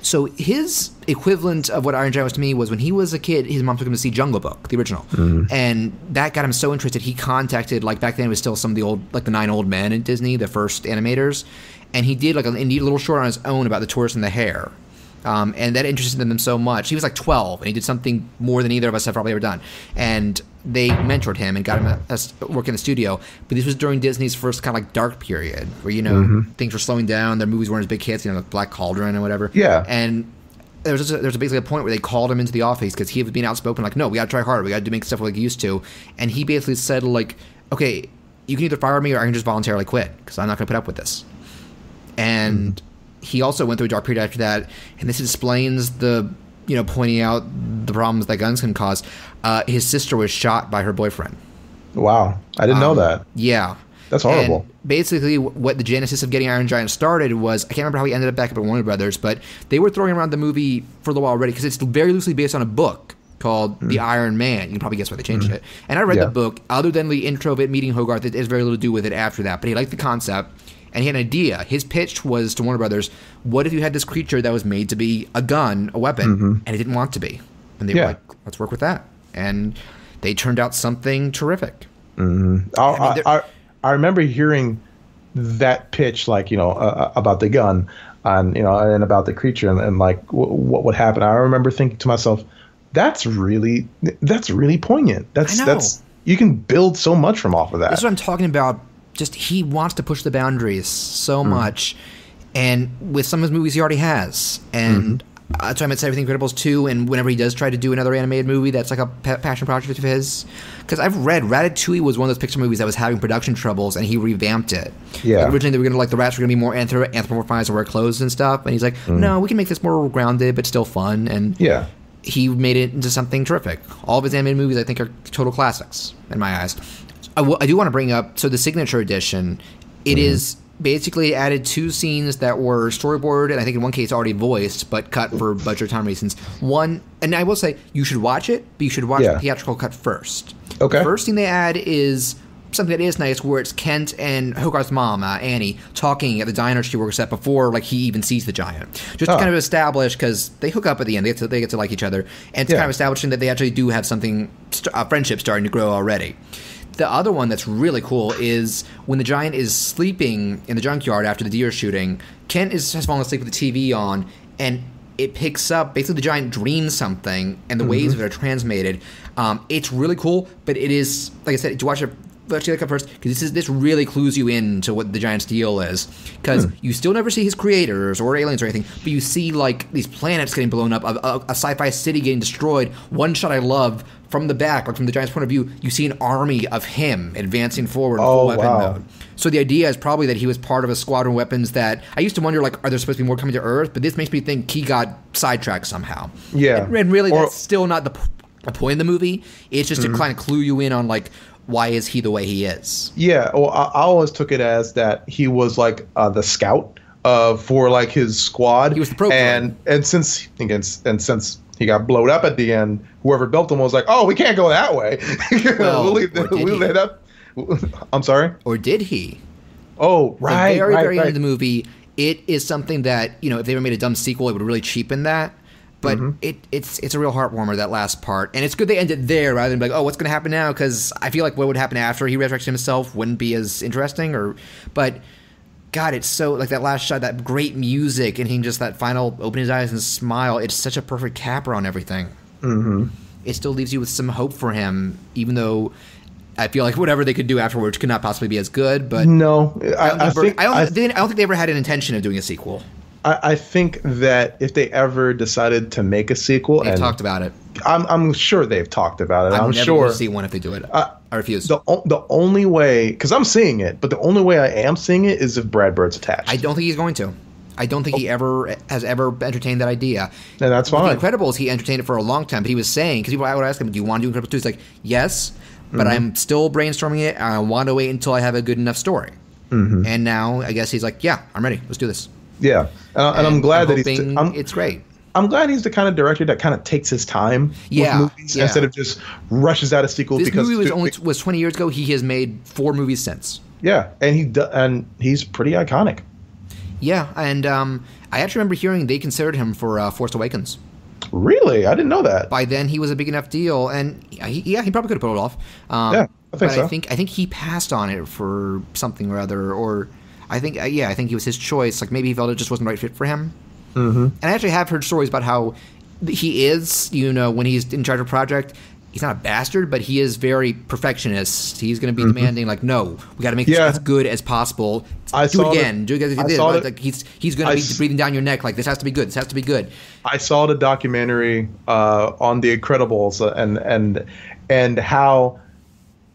So his equivalent of what Iron Giant was to me was when he was a kid, his mom took him to see Jungle Book, the original. And that got him so interested, he contacted, like back then it was still some of the old, like the 9 Old Men in Disney, the first animators. And he did like a little short on his own about the tortoise and the hare. And that interested them so much. He was like 12, and he did something more than either of us have probably ever done. And they mentored him and got him a work in the studio. But this was during Disney's first kind of like dark period, where things were slowing down. Their movies weren't as big hits, like Black Cauldron and whatever. Yeah. And there was basically a point where they called him into the office because he was being outspoken, like, no, we got to try harder. We got to make stuff like we used to. And he basically said, like, okay, you can either fire me or I can just voluntarily quit because I'm not going to put up with this. And he also went through a dark period after that, and this explains pointing out the problems that guns can cause. His sister was shot by her boyfriend. Wow. I didn't know that. Yeah. That's horrible. And basically, what the genesis of getting Iron Giant started was, I can't remember how he ended up back up at Warner Brothers, but they were throwing around the movie for a little while already because it's very loosely based on a book called The Iron Man. You can probably guess why they changed it. And I read the book. Other than the intro of it meeting Hogarth, it has very little to do with it after that, but he liked the concept. And he had an idea. His pitch was to Warner Brothers, what if you had this creature that was made to be a gun, a weapon, and it didn't want to be? And they were like, let's work with that. And they turned out something terrific. I remember hearing that pitch, like, about the gun and about the creature and like what would happen. I remember thinking to myself, that's really poignant. That's you can build so much from off of that. That's what I'm talking about. Just he wants to push the boundaries so much, and with some of his movies he already has. And that's why I'm at Everything Incredibles 2, and whenever he does try to do another animated movie that's like a passion project of his. Because I've read Ratatouille was one of those Pixar movies that was having production troubles, and he revamped it. Yeah. Like, originally they were going to, like, the rats were going to be more anthropomorphized and wear clothes and stuff, and he's like, no, we can make this more grounded but still fun. And he made it into something terrific. All of his animated movies, I think, are total classics in my eyes. I do want to bring up, so the Signature Edition, it is basically added 2 scenes that were storyboarded, and I think in one case already voiced, but cut for budget time reasons. One, and I will say, you should watch it, but you should watch the theatrical cut first. Okay. The first thing they add is something that is nice, where it's Kent and Hogarth's mom, Annie, talking at the diner she works at before, like, he even sees the giant. Just to kind of establish, because they hook up at the end, they get to like each other, and it's kind of establishing that they actually do have something, friendship starting to grow already. The other one that's really cool is when the giant is sleeping in the junkyard after the deer shooting, Kent has fallen asleep with the TV on, and it picks up, basically the giant dreams something, and the waves that are transmitted. It's really cool, but it is, like I said, to watch it, let's look up first, because this really clues you in to what the giant's deal is. Because you still never see his creators or aliens or anything, but you see, like, these planets getting blown up, a sci-fi city getting destroyed. One shot I love, from the back, like from the giant's point of view, you see an army of him advancing forward in full weapon mode. So the idea is probably that he was part of a squadron of weapons that, I used to wonder, like, are there supposed to be more coming to Earth? But this makes me think he got sidetracked somehow. Yeah. And really, that's still not the point of the movie. It's just to kind of clue you in on, like, why is he the way he is? Yeah, well, I always took it as that he was, like, the scout for, like, his squad. He was the program. And since he got blowed up at the end, whoever built him was like, oh, we can't go that way. We'll leave that up. I'm sorry? Or did he? Oh, right. The very end of the movie, it is something that, if they ever made a dumb sequel, it would really cheapen that. But it's a real heartwarmer, that last part. And it's good they ended there rather than be like, oh, what's going to happen now? Because I feel like what would happen after he resurrects himself wouldn't be as interesting. But, God, it's so, like, that last shot, that great music, and he just, that final open his eyes and smile, it's such a perfect capper on everything. It still leaves you with some hope for him, even though I feel like whatever they could do afterwards could not possibly be as good. But no, I don't think they ever had an intention of doing a sequel. I think that if they ever decided to make a sequel, they've talked about it. I'm sure they've talked about it. I'm never going to see one if they do it. I refuse. The only way, because I'm seeing it, but the only way I am seeing it is if Brad Bird's attached. I don't think he's going to. I don't think he has ever entertained that idea. And that's fine. With The Incredibles, he entertained it for a long time, but he was saying, because I would ask him, do you want to do Incredibles 2? He's like, yes, but I'm still brainstorming it, and I want to wait until I have a good enough story. And now, I guess he's like, yeah, I'm ready. Let's do this. Yeah, and I'm glad that it's great. I'm glad he's the kind of director that kind of takes his time with movies instead of just rushes out a sequel. This movie was 20 years ago. He has made 4 movies since. Yeah, and he's pretty iconic. Yeah, and I actually remember hearing they considered him for Force Awakens. Really? I didn't know that. By then, he was a big enough deal, and he probably could have pulled it off. I think so. I think he passed on it for something or other, or I think it was his choice. Like, maybe he felt it just wasn't the right fit for him. And I actually have heard stories about how he is, when he's in charge of a project, he's not a bastard, but he is very perfectionist. He's going to be demanding, like, no, we got to make this as good as possible. Do it again. Like, he's going to be breathing down your neck, like, this has to be good. This has to be good. I saw the documentary on The Incredibles and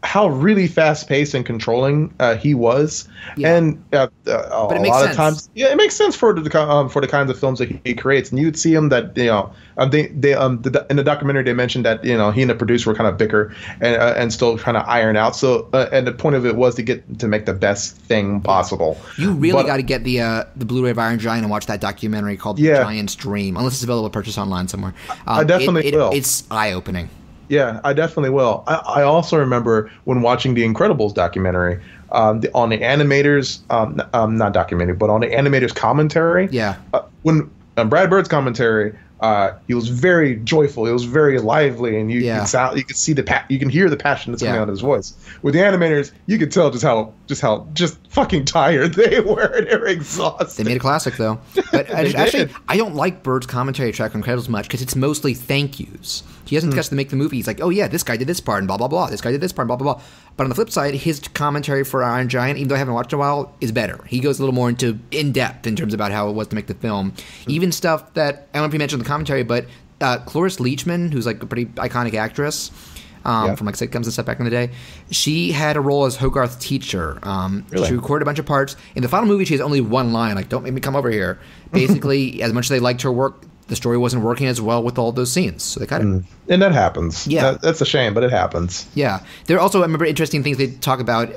how really fast-paced and controlling he was, and a lot of times, it makes sense for the kinds of films that he creates. And you'd see him that in the documentary they mentioned that he and the producer were kind of bicker and still trying to iron out. So and the point of it was to make the best thing possible. You really got to get the Blu-ray of Iron Giant and watch that documentary called The Giant's Dream, unless it's available to purchase online somewhere. I definitely will. It's eye-opening. Yeah, I definitely will. I also remember when watching the Incredibles documentary on the animators, not documentary, but on the animators' commentary. Yeah. When Brad Bird's commentary, he was very joyful. He was very lively, and you could see you can hear the passion that's coming out of his voice. With the animators, you could tell just fucking tired they were. They were exhausted. They made a classic though. But I don't like Bird's commentary track on Incredibles much because it's mostly thank yous. He doesn't discuss to make the movie. He's like, oh yeah, this guy did this part and blah blah blah. This guy did this part and blah blah blah. But on the flip side, his commentary for Iron Giant, even though I haven't watched it in a while, is better. He goes a little more in depth in terms about how it was to make the film. Even stuff that I don't know if you mentioned in the commentary, but Cloris Leachman, who's like a pretty iconic actress from like sitcoms and stuff back in the day, she had a role as Hogarth's teacher. Really? She recorded a bunch of parts. In the final movie, she has only one line, like, don't make me come over here. Basically, as much as they liked her work, the story wasn't working as well with all those scenes, so they cut it. And that happens. Yeah. That's a shame, but it happens. Yeah. There are also, I remember, interesting things they talk about.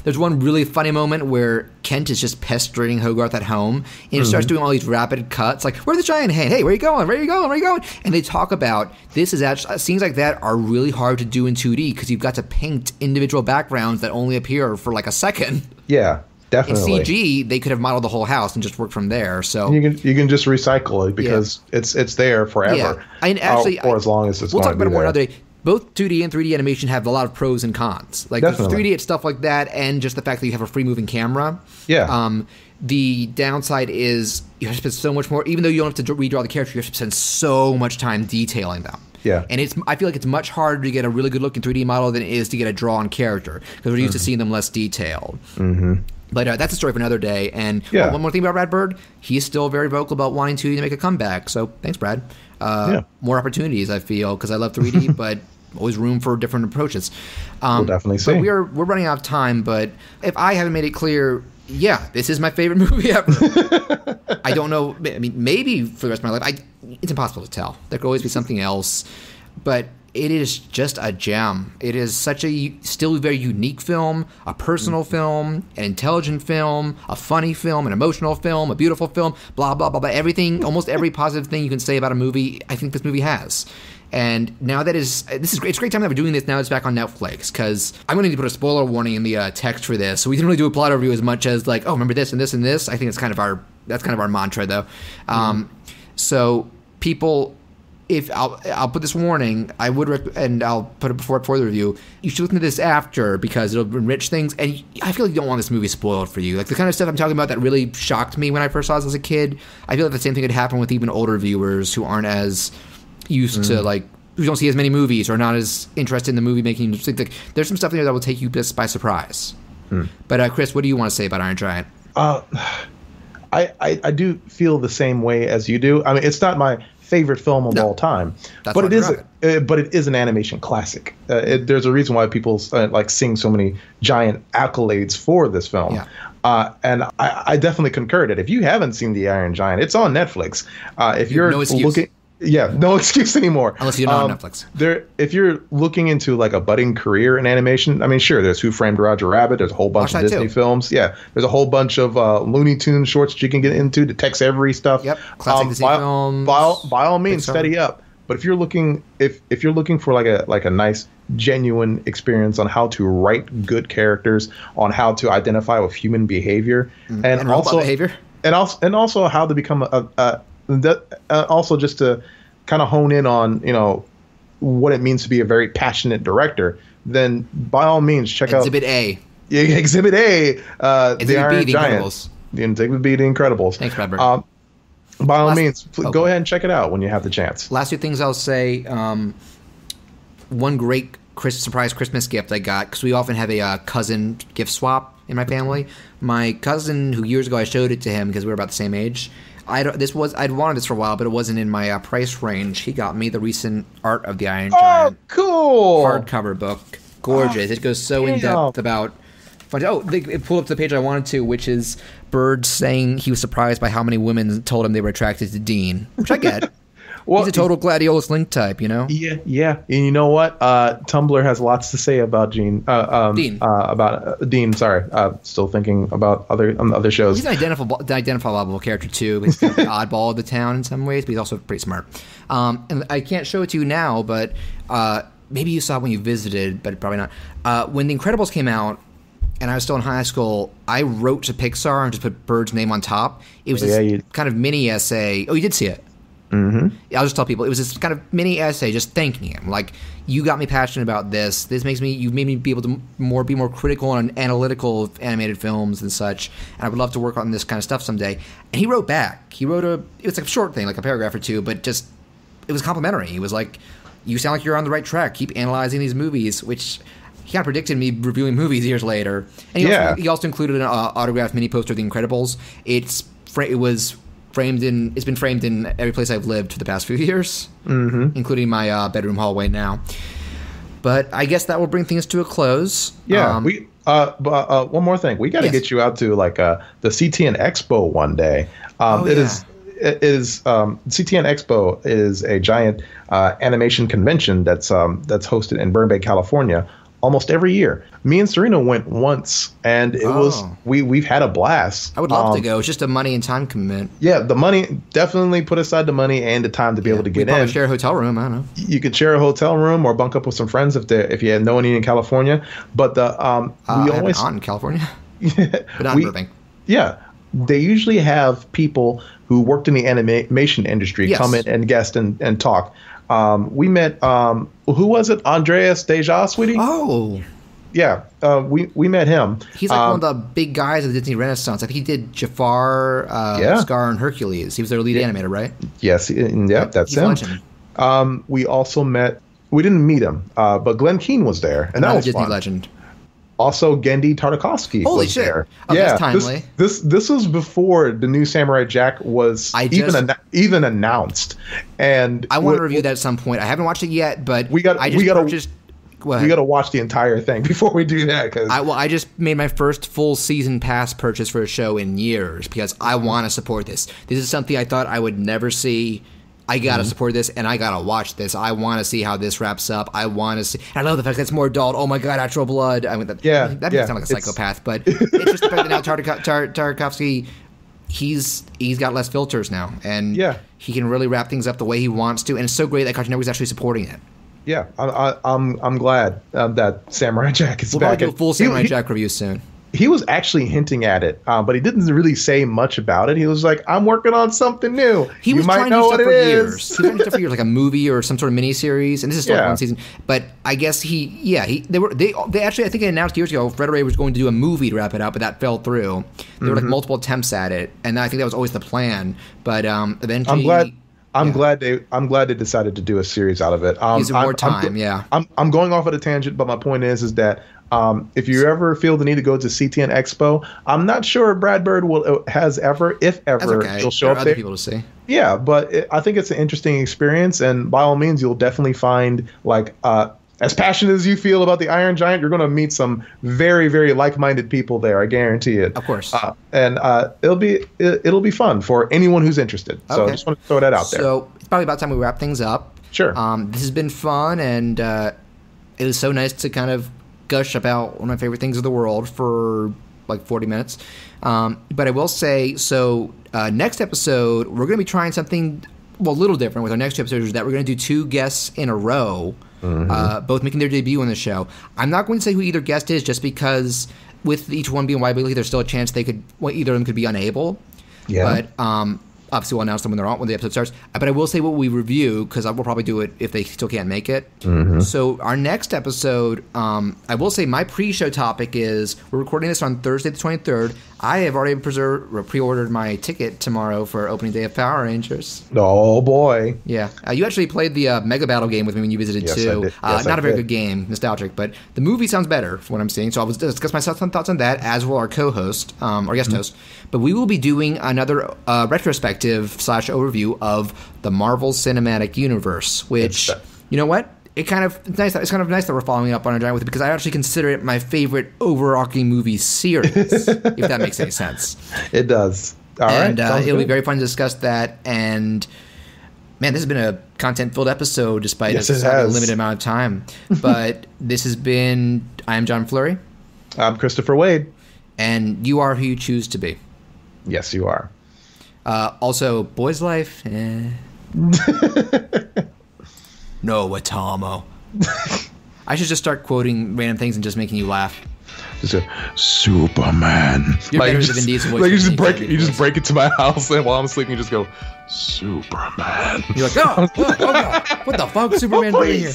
There's one really funny moment where Kent is just pestering Hogarth at home, and he starts doing all these rapid cuts, like, where's the giant hand? Hey, where are you going? Where are you going? Where are you going? And they talk about, this is actually, scenes like that are really hard to do in 2D, because you've got to paint individual backgrounds that only appear for like a second. Yeah. Definitely. In CG, they could have modeled the whole house and just worked from there. So you can just recycle it because it's there forever. Yeah. And actually, or as long as it's we'll going talk to about be it more there. another day. Both 2D and 3D animation have a lot of pros and cons. Like there's 3D it's stuff like that, and just the fact that you have a free moving camera. Yeah. The downside is you have to spend so much more. Even though you don't have to redraw the character, you have to spend so much time detailing them. Yeah. And I feel like it's much harder to get a really good looking 3D model than it is to get a drawn character because we're used to seeing them less detailed. But that's a story for another day. And one more thing about Brad Bird, he's still very vocal about wanting to make a comeback. So thanks, Brad. More opportunities, I feel, because I love 3D, but always room for different approaches. We'll definitely see. But we're running out of time. But if I haven't made it clear, this is my favorite movie ever. I don't know. I mean, maybe for the rest of my life, it's impossible to tell. There could always be something else. But it is just a gem. It is such a still very unique film, a personal film, an intelligent film, a funny film, an emotional film, a beautiful film, blah, blah, blah, blah. Everything, almost every positive thing you can say about a movie, I think this movie has. And now this is great. It's a great time that we're doing this now. It's back on Netflix because I'm going to need to put a spoiler warning in the text for this. So we didn't really do a plot overview as much as like, oh, remember this and this and this. I think that's kind of our mantra though. So people if I'll put this warning, I would and I'll put it before the review. You should listen to this after because it'll enrich things, and I feel like you don't want this movie spoiled for you. Like the kind of stuff I'm talking about that really shocked me when I first saw this as a kid. I feel like the same thing could happen with even older viewers who aren't as used to like who don't see as many movies or not as interested in the movie making. Like, there's some stuff in there that will take you just by surprise. But Chris, what do you want to say about Iron Giant? I do feel the same way as you do. I mean, it's not my favorite film of all time, but it is an animation classic. There's a reason why people like sing so many giant accolades for this film. Yeah. And I definitely concur that if you haven't seen The Iron Giant, it's on Netflix. If you're looking. Yeah, no excuse anymore. Unless you're not on Netflix. If you're looking into like a budding career in animation, I mean, sure, there's Who Framed Roger Rabbit. There's a whole bunch of Disney films. Yeah, there's a whole bunch of Looney Tunes shorts that you can get into, the Tex Avery stuff. Yep, classic Disney films. By all means, steady up. But if you're looking for like a nice, genuine experience on how to write good characters, on how to identify with human behavior, and also behavior, and also how to become also just to kind of hone in on, you know, what it means to be a very passionate director, then by all means check out Exhibit A. Yeah, Exhibit A, The Iron Giant. Incredibles. The Exhibit B, The Incredibles. Thanks, Bradbury. By all means, go ahead and check it out when you have the chance. Last two things I'll say. One great surprise Christmas gift I got, because we often have a cousin gift swap in my family. My cousin, who years ago I showed it to him because we were about the same age. I'd wanted this for a while, but it wasn't in my price range. He got me the recent Art of the Iron Giant. Oh, cool! Hardcover book. Gorgeous. It goes so in depth about. It pulled up the page I wanted to, which is Bird saying he was surprised by how many women told him they were attracted to Dean, which I get. Well, he's a total Gladiolus Link type, you know? Yeah. And you know what? Tumblr has lots to say about Dean. Dean, sorry. Still thinking about other shows. He's an identifiable character, too. He's kind of the oddball of the town in some ways, but he's also pretty smart. And I can't show it to you now, but maybe you saw it when you visited, but probably not. When The Incredibles came out, and I was still in high school, I wrote to Pixar and just put Bird's name on top. It was this kind of mini essay. Oh, you did see it? Mm-hmm. I'll just tell people it was this kind of mini essay just thanking him, like, you got me passionate about this makes me, you made me be able to be more critical and analytical of animated films and such, and I would love to work on this kind of stuff someday. And he wrote back. It was like a short thing, like a paragraph or two, but just it was complimentary. He was like, you sound like you're on the right track, keep analyzing these movies, which he kind of predicted me reviewing movies years later. And he also included an autographed mini poster of The Incredibles. It's been framed in every place I've lived for the past few years, including my bedroom hallway now. But I guess that will bring things to a close. Yeah, one more thing. We got to get you out to like the CTN Expo one day. CTN Expo is a giant animation convention that's hosted in Burbank, California, almost every year. Me and Serena went once, and we've had a blast. I would love to go. It's just a money and time commitment. Yeah, the money, definitely put aside the money and the time to be able to get in. Share a hotel room. I don't know. You could share a hotel room or bunk up with some friends if you know any in California. But we always have an aunt in California, but not in Burbank. Yeah, they usually have people who worked in the animation industry come in and guest and talk. We met, who was it? Andreas Deja, sweetie? Oh. Yeah, we met him. He's like one of the big guys of the Disney Renaissance. I think he did Jafar, Scar, and Hercules. He was their lead animator, right? Yes, that's him. Legend. We also met, we didn't meet him, but Glenn Keane was there, and that was Disney fun. Legend. Also, Gendy Tartakovsky was there. Oh, that's timely. This was before the new Samurai Jack was even announced. And I want to review that at some point. I haven't watched it yet, but we got to watch the entire thing before we do that. I just made my first full season pass purchase for a show in years because I want to support this. This is something I thought I would never see. I gotta support this, and I gotta watch this. I want to see how this wraps up. I want to see. And I love the fact that it's more adult. Oh my god, actual blood. I mean, that makes me sound like a psychopath, but it's just the fact that now Tartakovsky, he's got less filters now, and he can really wrap things up the way he wants to. And it's so great that Cartoon Network is actually supporting it. Yeah, I'm glad that Samurai Jack is back. We'll probably do a full Samurai Jack review soon. he was actually hinting at it, but he didn't really say much about it. He was like, "I'm working on something new. He was trying to do stuff for years. He was trying to do stuff for years, like a movie or some sort of miniseries, and this is still one season. But I guess they actually, I think they announced years ago, Fred Ray was going to do a movie to wrap it up, but that fell through. There were like multiple attempts at it, and I think that was always the plan. But eventually, I'm glad they decided to do a series out of it. Gives it more time. I'm going off at a tangent, but my point is that if you ever feel the need to go to CTN Expo, I'm not sure Brad Bird if ever, he'll show up there. Other people to see. Yeah, but I think it's an interesting experience, and by all means, you'll definitely find like as passionate as you feel about the Iron Giant, you're going to meet some very, very like-minded people there. I guarantee it. Of course. And it'll be fun for anyone who's interested. So I just want to throw that out there. So it's probably about time we wrap things up. Sure. This has been fun, and it was so nice to kind of gush about one of my favorite things in the world for like 40 minutes. But I will say, next episode, we're going to be trying something, a little different with our next two episodes, is that we're going to do 2 guests in a row, both making their debut on the show. I'm not going to say who either guest is, just because with each one being YB, there's still a chance either of them could be unable. Yeah. But obviously, we'll announce them when the episode starts. But I will say what we review, because we'll probably do it if they still can't make it. So our next episode, I will say my pre-show topic is, we're recording this on Thursday the 23rd. I have already pre-ordered my ticket tomorrow for opening day of Power Rangers. Oh, boy. Yeah. You actually played the Mega Battle game with me when you visited, too. Not a very good game, nostalgic, but the movie sounds better from what I'm seeing. So I will discuss my thoughts on that, as will our co-host, our guest host. But we will be doing another retrospective / overview of the Marvel Cinematic Universe, which, you know what? It's kind of nice that we're following up on Giant with it, because I actually consider it my favorite overarching movie series, if that makes any sense. It does. All right. It'll be very fun to discuss that. And man, this has been a content-filled episode, despite us having a limited amount of time. But this has been. I am John Fleury. I'm Christopher Wade. And you are who you choose to be. Yes, you are. Also, Boy's Life. No, Watamo. I should just start quoting random things and just making you laugh. Just a Superman. You're better than Vin Diesel. Like you just break into my house, and while I'm sleeping, you just go Superman. You're like, oh God, what the fuck, Superman doing here?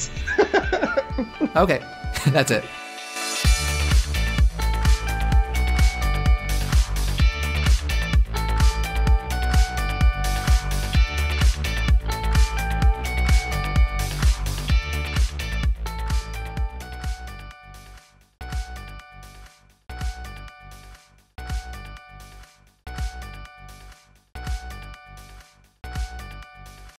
Okay, that's it.